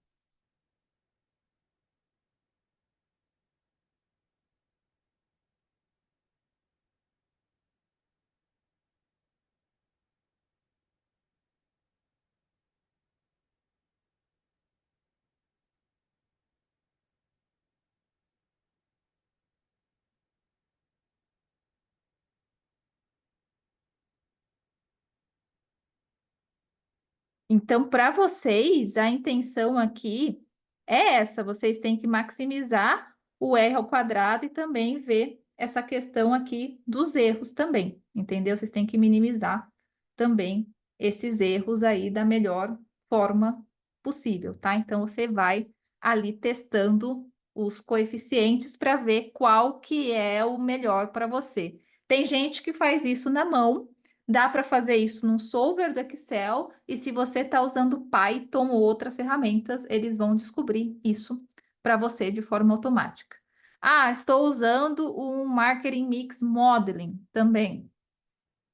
Então, para vocês, a intenção aqui é essa, vocês têm que maximizar o R ao quadrado e também ver essa questão aqui dos erros também, entendeu? Vocês têm que minimizar também esses erros aí da melhor forma possível, tá? Então, você vai ali testando os coeficientes para ver qual que é o melhor para você. Tem gente que faz isso na mão. Dá para fazer isso num solver do Excel, e se você está usando Python ou outras ferramentas, eles vão descobrir isso para você de forma automática. Ah, estou usando um Marketing Mix Modeling também.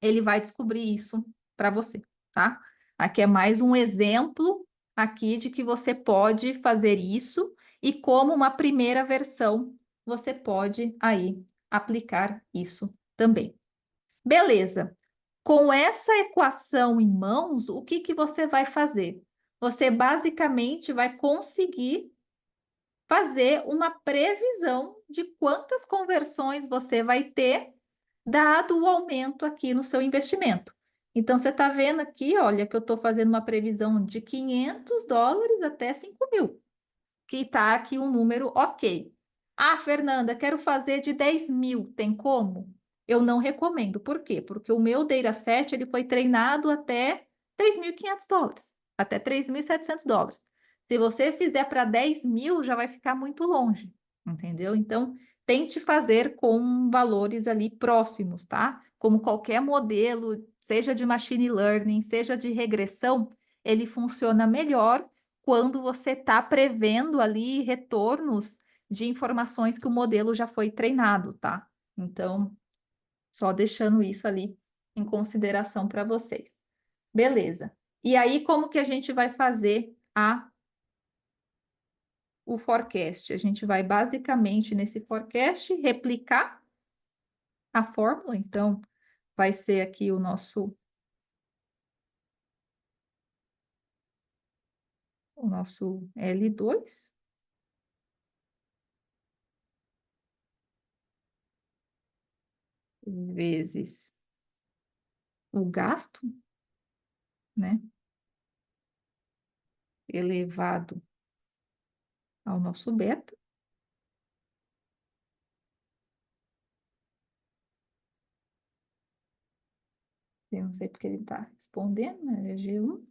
Ele vai descobrir isso para você, tá? Aqui é mais um exemplo aqui de que você pode fazer isso e como uma primeira versão, você pode aí aplicar isso também. Beleza. Com essa equação em mãos, o que que você vai fazer? Você basicamente vai conseguir fazer uma previsão de quantas conversões você vai ter, dado o aumento aqui no seu investimento. Então, você está vendo aqui, olha, que eu estou fazendo uma previsão de $500 até 5.000, que está aqui um número ok. Ah, Fernanda, quero fazer de 10.000, tem como? Eu não recomendo. Por quê? Porque o meu dataset ele foi treinado até $3.500, até $3.700. Se você fizer para 10.000, já vai ficar muito longe, entendeu? Então, tente fazer com valores ali próximos, tá? Como qualquer modelo, seja de machine learning, seja de regressão, ele funciona melhor quando você está prevendo ali retornos de informações que o modelo já foi treinado, tá? Então, só deixando isso ali em consideração para vocês. Beleza. E aí, como que a gente vai fazer o forecast? A gente vai basicamente nesse forecast replicar a fórmula. Então, vai ser aqui o nosso L2 vezes o gasto, né? Elevado ao nosso beta. Eu não sei porque ele está respondendo, né? É G1.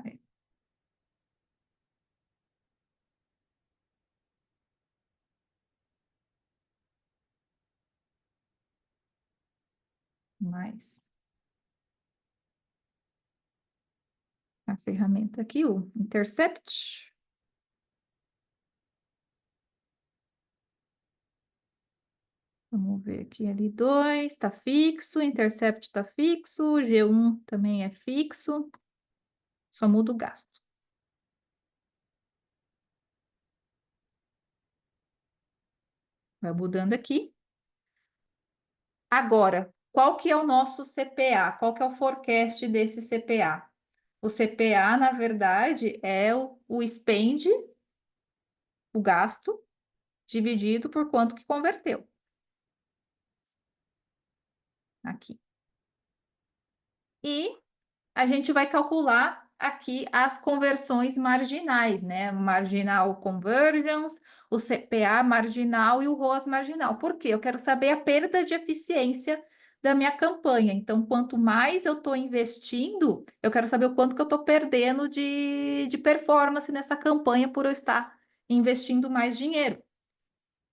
Aí, mais a ferramenta aqui, o Intercept. Vamos ver aqui, L2 está fixo, Intercept está fixo, G1 também é fixo, só muda o gasto. Vai mudando aqui. Agora, qual que é o nosso CPA? Qual que é o forecast desse CPA? O CPA, na verdade, é o spend, o gasto, dividido por quanto que converteu. Aqui. E a gente vai calcular aqui as conversões marginais, né? Marginal conversions, o CPA marginal e o ROAS marginal. Por quê? Eu quero saber a perda de eficiência da minha campanha. Então, quanto mais eu estou investindo, eu quero saber o quanto que eu estou perdendo de performance nessa campanha por eu estar investindo mais dinheiro.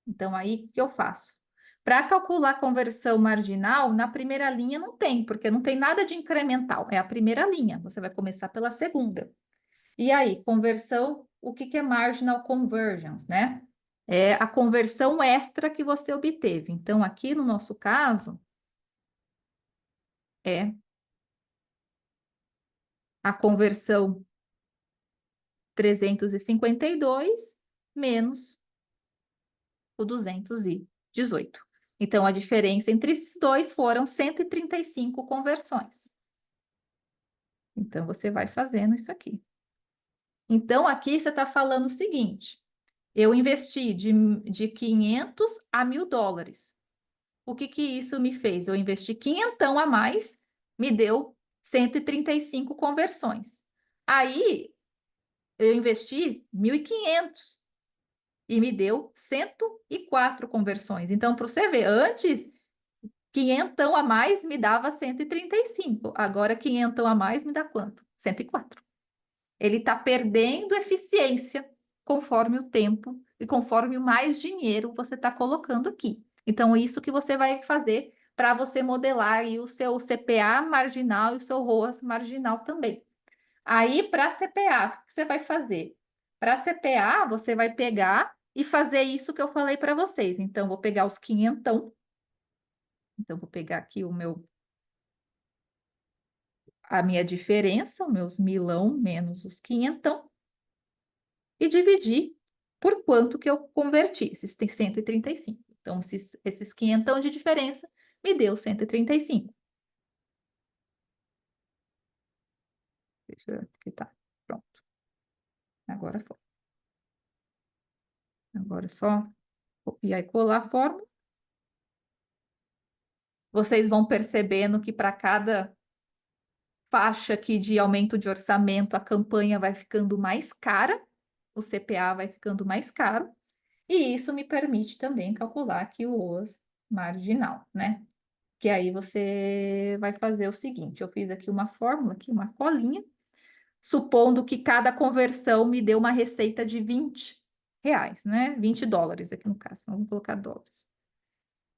Então, aí, o que eu faço? Para calcular a conversão marginal, na primeira linha não tem, porque não tem nada de incremental, é a primeira linha, você vai começar pela segunda. E aí, conversão, o que que é marginal conversions, né? É a conversão extra que você obteve. Então, aqui no nosso caso, é a conversão 352 menos o 218. Então, a diferença entre esses dois foram 135 conversões. Então, você vai fazendo isso aqui. Então, aqui você está falando o seguinte: eu investi de 500 a $1.000. O que que isso me fez? Eu investi quinhentão a mais, me deu 135 conversões. Aí, eu investi 1.500 e me deu 104 conversões. Então, para você ver, antes, quinhentão a mais me dava 135. Agora, quinhentão a mais me dá quanto? 104. Ele está perdendo eficiência conforme o tempo e conforme mais dinheiro você está colocando aqui. Então, isso que você vai fazer para você modelar aí o seu CPA marginal e o seu ROAS marginal também. Aí, para CPA, o que você vai fazer? Para CPA, você vai pegar e fazer isso que eu falei para vocês. Então, vou pegar os quinhentão. Então, vou pegar aqui a minha diferença, os meus milão menos os quinhentão, e dividir por quanto que eu converti, esses 135. Então, esses quinhentão de diferença me deu 135. Deixa eu ver aqui, tá. Pronto. Agora foi. Agora é só copiar e colar a fórmula. Vocês vão percebendo que para cada faixa aqui de aumento de orçamento, a campanha vai ficando mais cara, o CPA vai ficando mais caro, e isso me permite também calcular aqui o ROAS marginal, né? Que aí você vai fazer o seguinte: eu fiz aqui uma fórmula, aqui uma colinha, supondo que cada conversão me deu uma receita de R$ 20, né? $20 aqui no caso, vamos colocar dólares.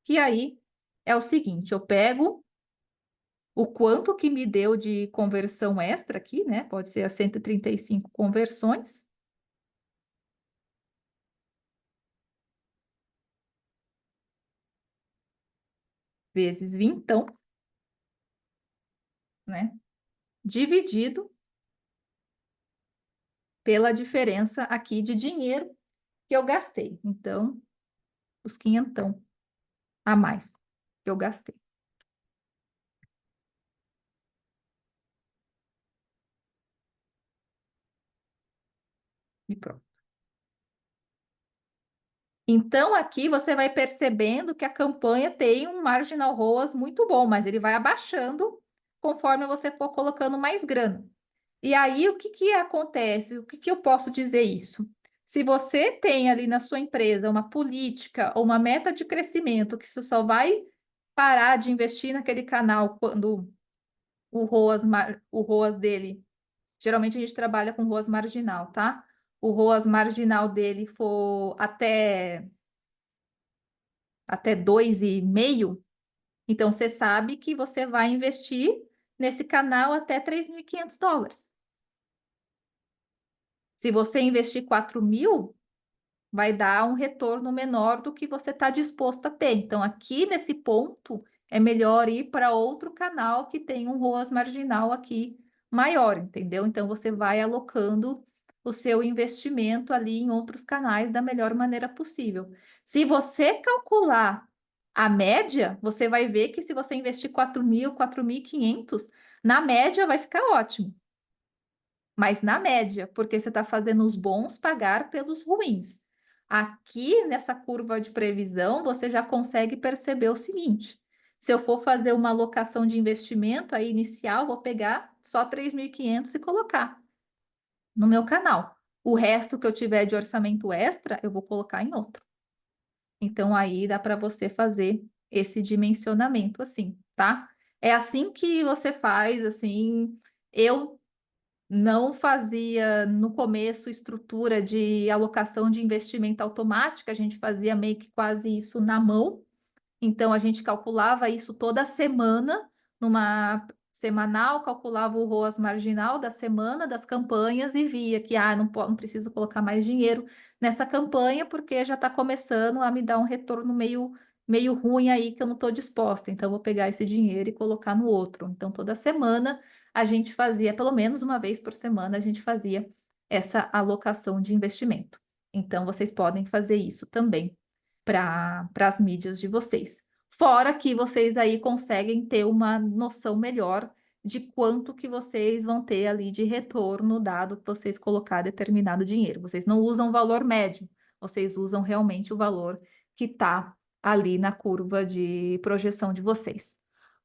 E aí é o seguinte: eu pego o quanto que me deu de conversão extra aqui, né? Pode ser as 135 conversões, vezes vintão, né? Dividido pela diferença aqui de dinheiro que eu gastei. Então, os quinhentão a mais que eu gastei. E pronto. Então, aqui você vai percebendo que a campanha tem um marginal ROAS muito bom, mas ele vai abaixando conforme você for colocando mais grana. E aí, o que que acontece? O que que eu posso dizer isso? Se você tem ali na sua empresa uma política ou uma meta de crescimento que você só vai parar de investir naquele canal quando o ROAS dele, geralmente a gente trabalha com ROAS marginal, tá? O ROAS marginal dele for até 2,5, então você sabe que você vai investir nesse canal até $3.500. Se você investir 4.000, vai dar um retorno menor do que você está disposto a ter. Então, aqui nesse ponto, é melhor ir para outro canal que tem um ROAS marginal aqui maior, entendeu? Então, você vai alocando o seu investimento ali em outros canais da melhor maneira possível. Se você calcular a média, você vai ver que se você investir 4.000, 4.500, na média vai ficar ótimo. Mas na média, porque você está fazendo os bons pagar pelos ruins. Aqui nessa curva de previsão, você já consegue perceber o seguinte: se eu for fazer uma alocação de investimento aí inicial, vou pegar só 3.500 e colocar no meu canal. O resto que eu tiver de orçamento extra, eu vou colocar em outro. Então aí dá para você fazer esse dimensionamento assim, tá? É assim que você faz, assim. Eu não fazia no começo estrutura de alocação de investimento automática, a gente fazia meio que quase isso na mão. Então a gente calculava isso toda semana, numa semanal, calculava o ROAS marginal da semana, das campanhas e via que não preciso colocar mais dinheiro nessa campanha porque já está começando a me dar um retorno meio ruim aí que eu não estou disposta. Então, eu vou pegar esse dinheiro e colocar no outro. Então, toda semana a gente fazia, pelo menos uma vez por semana, a gente fazia essa alocação de investimento. Então, vocês podem fazer isso também para as mídias de vocês. Fora que vocês aí conseguem ter uma noção melhor de quanto que vocês vão ter ali de retorno, dado que vocês colocar determinado dinheiro. Vocês não usam o valor médio, vocês usam realmente o valor que está ali na curva de projeção de vocês.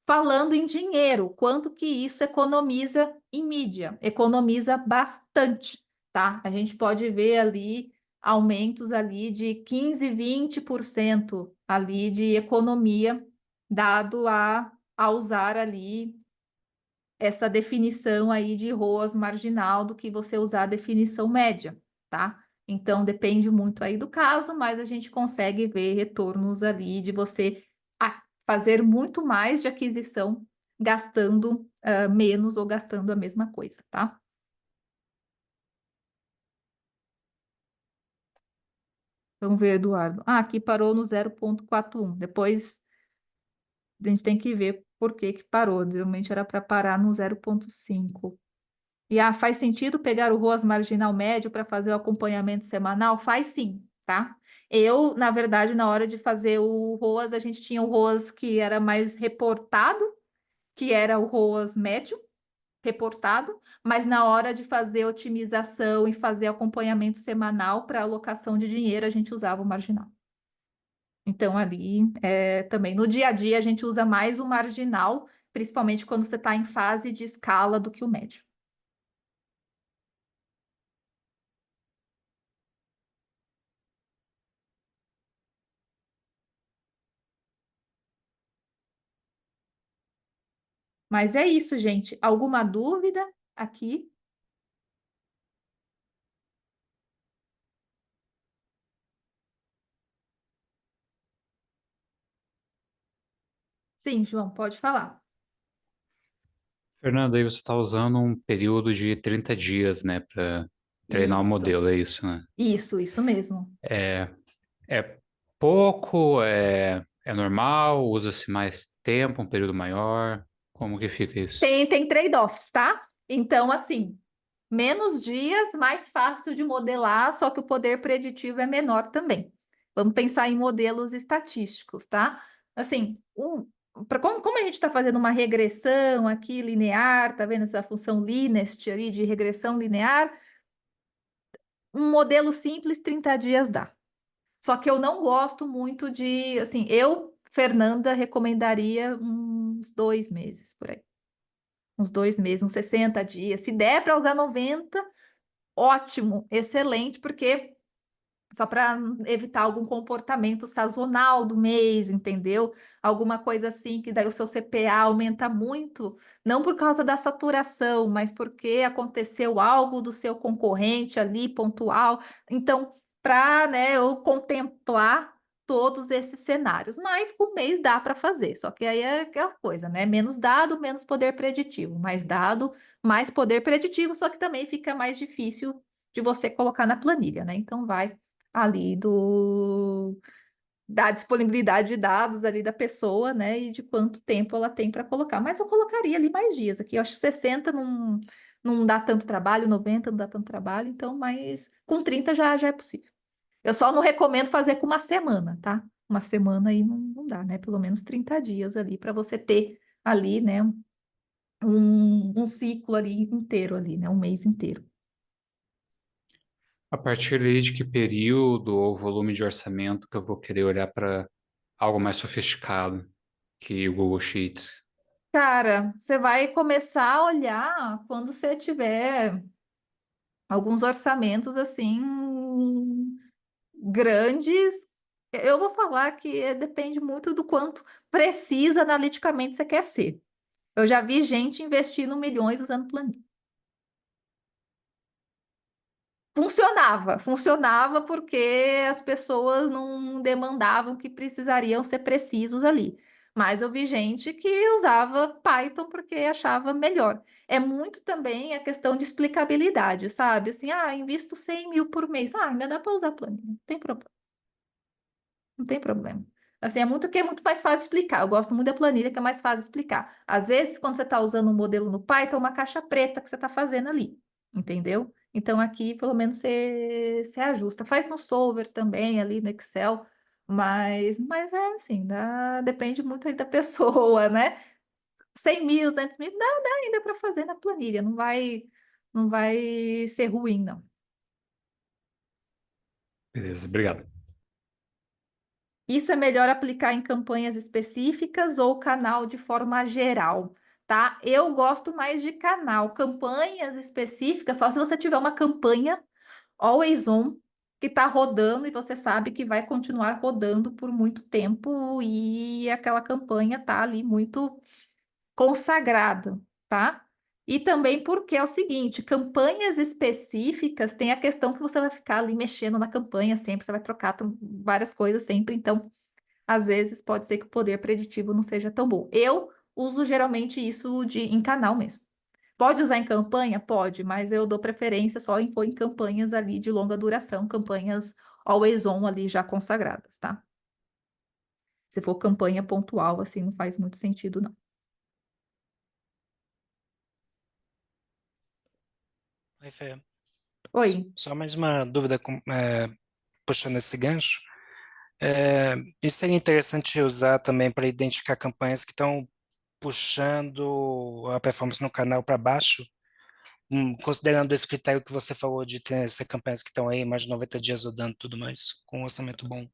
Falando em dinheiro, quanto que isso economiza em mídia? Economiza bastante, tá? A gente pode ver ali aumentos ali de 15, 20% ali de economia, dado a usar ali essa definição aí de ROAS marginal do que você usar a definição média, tá? Então depende muito aí do caso, mas a gente consegue ver retornos ali de você fazer muito mais de aquisição gastando menos ou gastando a mesma coisa, tá? Vamos ver, Eduardo. Ah, aqui parou no 0,41. Depois a gente tem que ver por que que parou. Geralmente era para parar no 0,5. E faz sentido pegar o ROAS marginal médio para fazer o acompanhamento semanal? Faz sim, tá? Eu, na verdade, na hora de fazer o ROAS, a gente tinha o ROAS que era mais reportado, que era o ROAS médio, reportado, mas na hora de fazer otimização e fazer acompanhamento semanal para alocação de dinheiro, a gente usava o marginal. Então, ali, também, no dia a dia, a gente usa mais o marginal, principalmente quando você está em fase de escala do que o médio. Mas é isso, gente. Alguma dúvida aqui? Sim, João, pode falar. Fernando, aí você está usando um período de 30 dias, né, para treinar o Isso, modelo, é isso, né? isso mesmo. É pouco, é normal, usa-se mais tempo, um período maior, como que fica isso? Tem trade-offs, tá? Então, assim, menos dias, mais fácil de modelar, só que o poder preditivo é menor também. Vamos pensar em modelos estatísticos, tá? Assim, como a gente está fazendo uma regressão aqui linear, tá vendo essa função linest ali de regressão linear? Um modelo simples, 30 dias dá. Só que eu não gosto muito de, assim, eu, Fernanda, recomendaria uns 2 meses por aí. Uns 2 meses, uns 60 dias. Se der para usar 90, ótimo, excelente, porque só para evitar algum comportamento sazonal do mês, entendeu? Alguma coisa assim que daí o seu CPA aumenta muito, não por causa da saturação, mas porque aconteceu algo do seu concorrente ali, pontual. Então, para, né, eu contemplar todos esses cenários, mas por mês dá para fazer, só que aí é aquela coisa, né? Menos dado, menos poder preditivo, mais dado, mais poder preditivo, só que também fica mais difícil de você colocar na planilha, né? Então vai ali da disponibilidade de dados ali da pessoa, né? E de quanto tempo ela tem para colocar. Mas eu colocaria ali mais dias aqui. Eu acho que 60 não dá tanto trabalho, 90 não dá tanto trabalho, então, mas com 30 já é possível. Eu só não recomendo fazer com uma semana, tá? Uma semana aí não dá, né? Pelo menos 30 dias ali para você ter ali, né? Um ciclo ali inteiro ali, né? Um mês inteiro. A partir aí de que período ou volume de orçamento que eu vou querer olhar para algo mais sofisticado que o Google Sheets? Cara, você vai começar a olhar quando você tiver alguns orçamentos assim grandes. Eu vou falar que depende muito do quanto preciso analiticamente você quer ser. Eu já vi gente investindo milhões usando planilha. Funcionava porque as pessoas não demandavam que precisariam ser precisos ali. Mas eu vi gente que usava Python porque achava melhor. É muito também a questão de explicabilidade, sabe? Assim, invisto 100 mil por mês. Ainda dá para usar planilha, não tem problema. Não tem problema. Assim, é muito mais fácil explicar. Eu gosto muito da planilha, que é mais fácil explicar. Às vezes, quando você está usando um modelo no Python, é uma caixa preta que você está fazendo ali, entendeu? Então, aqui, pelo menos, você ajusta. Faz no Solver também, ali no Excel, mas é assim, depende muito aí da pessoa, né? 100 mil, 200 mil, dá ainda para fazer na planilha, não vai ser ruim, não. Beleza, obrigado. Isso é melhor aplicar em campanhas específicas ou canal de forma geral, tá? Eu gosto mais de canal. Campanhas específicas, só se você tiver uma campanha always on que está rodando e você sabe que vai continuar rodando por muito tempo e aquela campanha tá ali muito consagrada, tá? E também porque é o seguinte, campanhas específicas tem a questão que você vai ficar ali mexendo na campanha sempre, você vai trocar várias coisas sempre, então às vezes pode ser que o poder preditivo não seja tão bom. Eu uso geralmente isso em canal mesmo. Pode usar em campanha? Pode, mas eu dou preferência só em for em campanhas ali de longa duração, campanhas always on ali já consagradas, tá? Se for campanha pontual, assim, não faz muito sentido, não. Oi, Fê. Oi. Só mais uma dúvida, puxando esse gancho. Isso seria interessante usar também para identificar campanhas que estão puxando a performance no canal para baixo, considerando esse critério que você falou de ter essas campanhas que estão aí mais de 90 dias rodando e tudo mais, com um orçamento bom.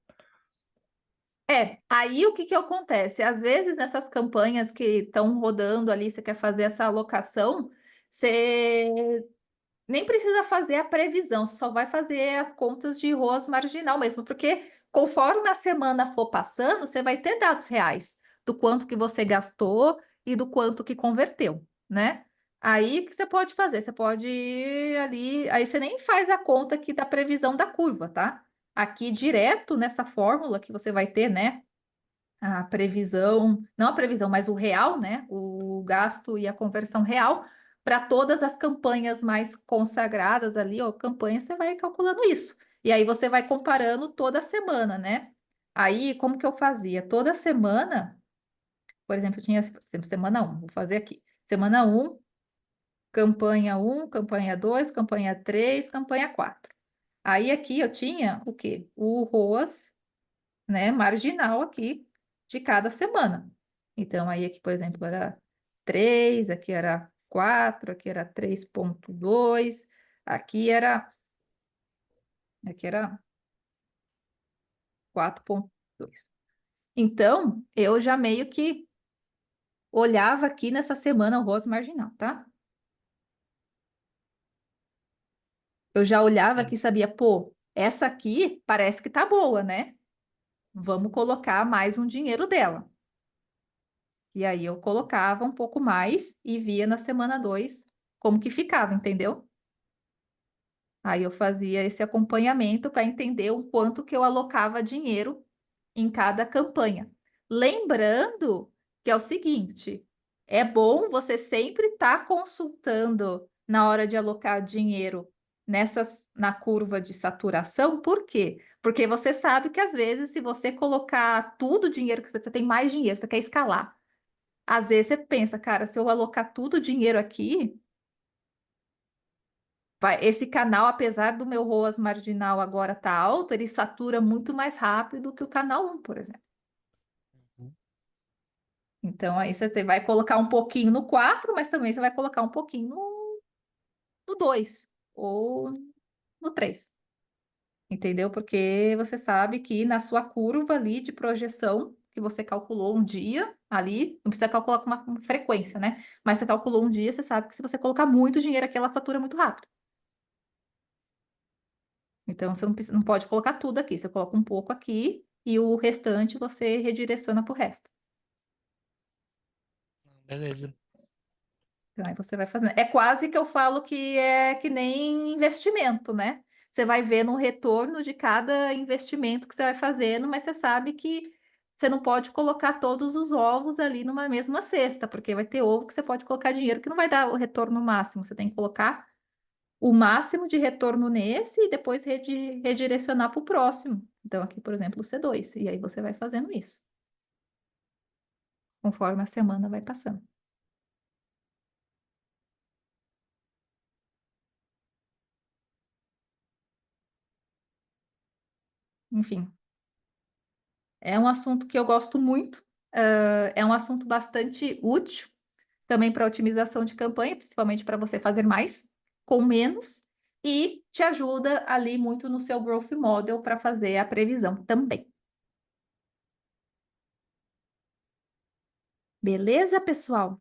Aí o que que acontece? Às vezes nessas campanhas que estão rodando ali, você quer fazer essa alocação, você nem precisa fazer a previsão, só vai fazer as contas de ROAS marginal mesmo, porque conforme a semana for passando, você vai ter dados reais do quanto que você gastou e do quanto que converteu, né? Aí o que você pode fazer? Você pode ir ali, aí você nem faz a conta aqui da previsão da curva, tá? Aqui direto nessa fórmula que você vai ter, né? A previsão, não a previsão, mas o real, né? O gasto e a conversão real para todas as campanhas mais consagradas ali, ó, campanha, você vai calculando isso. E aí você vai comparando toda semana, né? Aí, como que eu fazia? Toda semana, por exemplo, eu tinha, por exemplo, semana um vou fazer aqui. Semana um campanha 2 campanha 3 campanha 4. Aí aqui eu tinha o quê? O ROAS, né, marginal aqui de cada semana. Então, aí aqui, por exemplo, era 3, aqui era 4, aqui era 3,2, aqui era 4,2. Então, eu já meio que olhava aqui nessa semana o ROAS marginal, tá? Eu já olhava aqui e sabia, pô, essa aqui parece que tá boa, né? Vamos colocar mais um dinheiro dela. E aí eu colocava um pouco mais e via na semana 2 como que ficava, entendeu? Aí eu fazia esse acompanhamento para entender o quanto que eu alocava dinheiro em cada campanha. Lembrando que é o seguinte, é bom você sempre estar consultando na hora de alocar dinheiro na curva de saturação, por quê? Porque você sabe que às vezes, se você colocar tudo o dinheiro que você tem mais dinheiro, você quer escalar. Às vezes você pensa, cara, se eu alocar tudo o dinheiro aqui, esse canal, apesar do meu ROAS marginal agora estar alto, ele satura muito mais rápido que o canal um, por exemplo. Uhum. Então aí você vai colocar um pouquinho no 4, mas também você vai colocar um pouquinho no 2 ou no 3. Entendeu? Porque você sabe que na sua curva ali de projeção, que você calculou um dia ali, não precisa calcular com uma frequência, né? Mas você calculou um dia, você sabe que se você colocar muito dinheiro aqui, ela satura muito rápido. Então você não pode colocar tudo aqui, você coloca um pouco aqui e o restante você redireciona para o resto. Beleza. Então, aí você vai fazendo. É quase que eu falo que é que nem investimento, né? Você vai vendo o retorno de cada investimento que você vai fazendo, mas você sabe que você não pode colocar todos os ovos ali numa mesma cesta, porque vai ter ovo que você pode colocar dinheiro que não vai dar o retorno máximo. Você tem que colocar o máximo de retorno nesse e depois redirecionar para o próximo. Então, aqui, por exemplo, o C2. E aí você vai fazendo isso, conforme a semana vai passando. Enfim. É um assunto que eu gosto muito, é um assunto bastante útil, também para otimização de campanha, principalmente para você fazer mais com menos, e te ajuda ali muito no seu Growth Model para fazer a previsão também. Beleza, pessoal?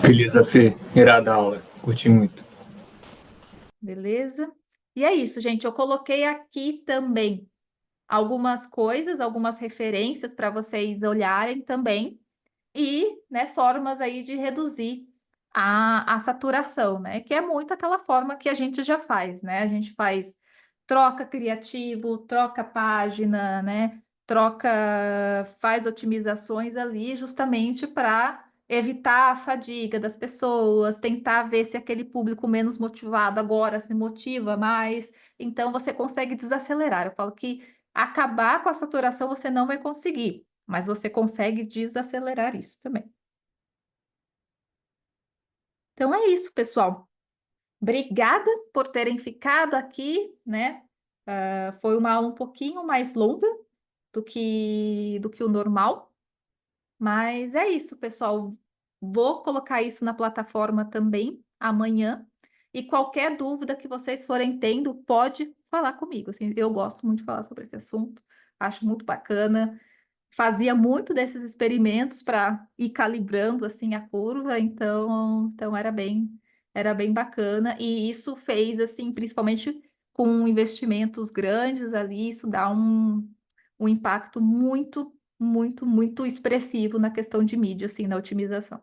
Beleza, Fê. Irada a aula. Curti muito. Beleza? E é isso, gente. Eu coloquei aqui também algumas coisas, algumas referências para vocês olharem também. E, né, formas aí de reduzir a saturação, né? Que é muito aquela forma que a gente já faz, né? A gente faz troca criativo, troca página, né? Faz otimizações ali justamente para evitar a fadiga das pessoas, tentar ver se aquele público menos motivado agora se motiva mais. Então você consegue desacelerar. Eu falo que acabar com a saturação você não vai conseguir, mas você consegue desacelerar isso também. Então é isso, pessoal. Obrigada por terem ficado aqui, né? Foi uma aula um pouquinho mais longa do que o normal, mas é isso, pessoal. Vou colocar isso na plataforma também amanhã. E qualquer dúvida que vocês forem tendo, pode falar comigo. Assim, eu gosto muito de falar sobre esse assunto, acho muito bacana. Fazia muito desses experimentos para ir calibrando assim a curva, então era bem bacana e isso fez assim, principalmente com investimentos grandes ali, isso dá um impacto muito, muito, muito expressivo na questão de mídia assim, na otimização.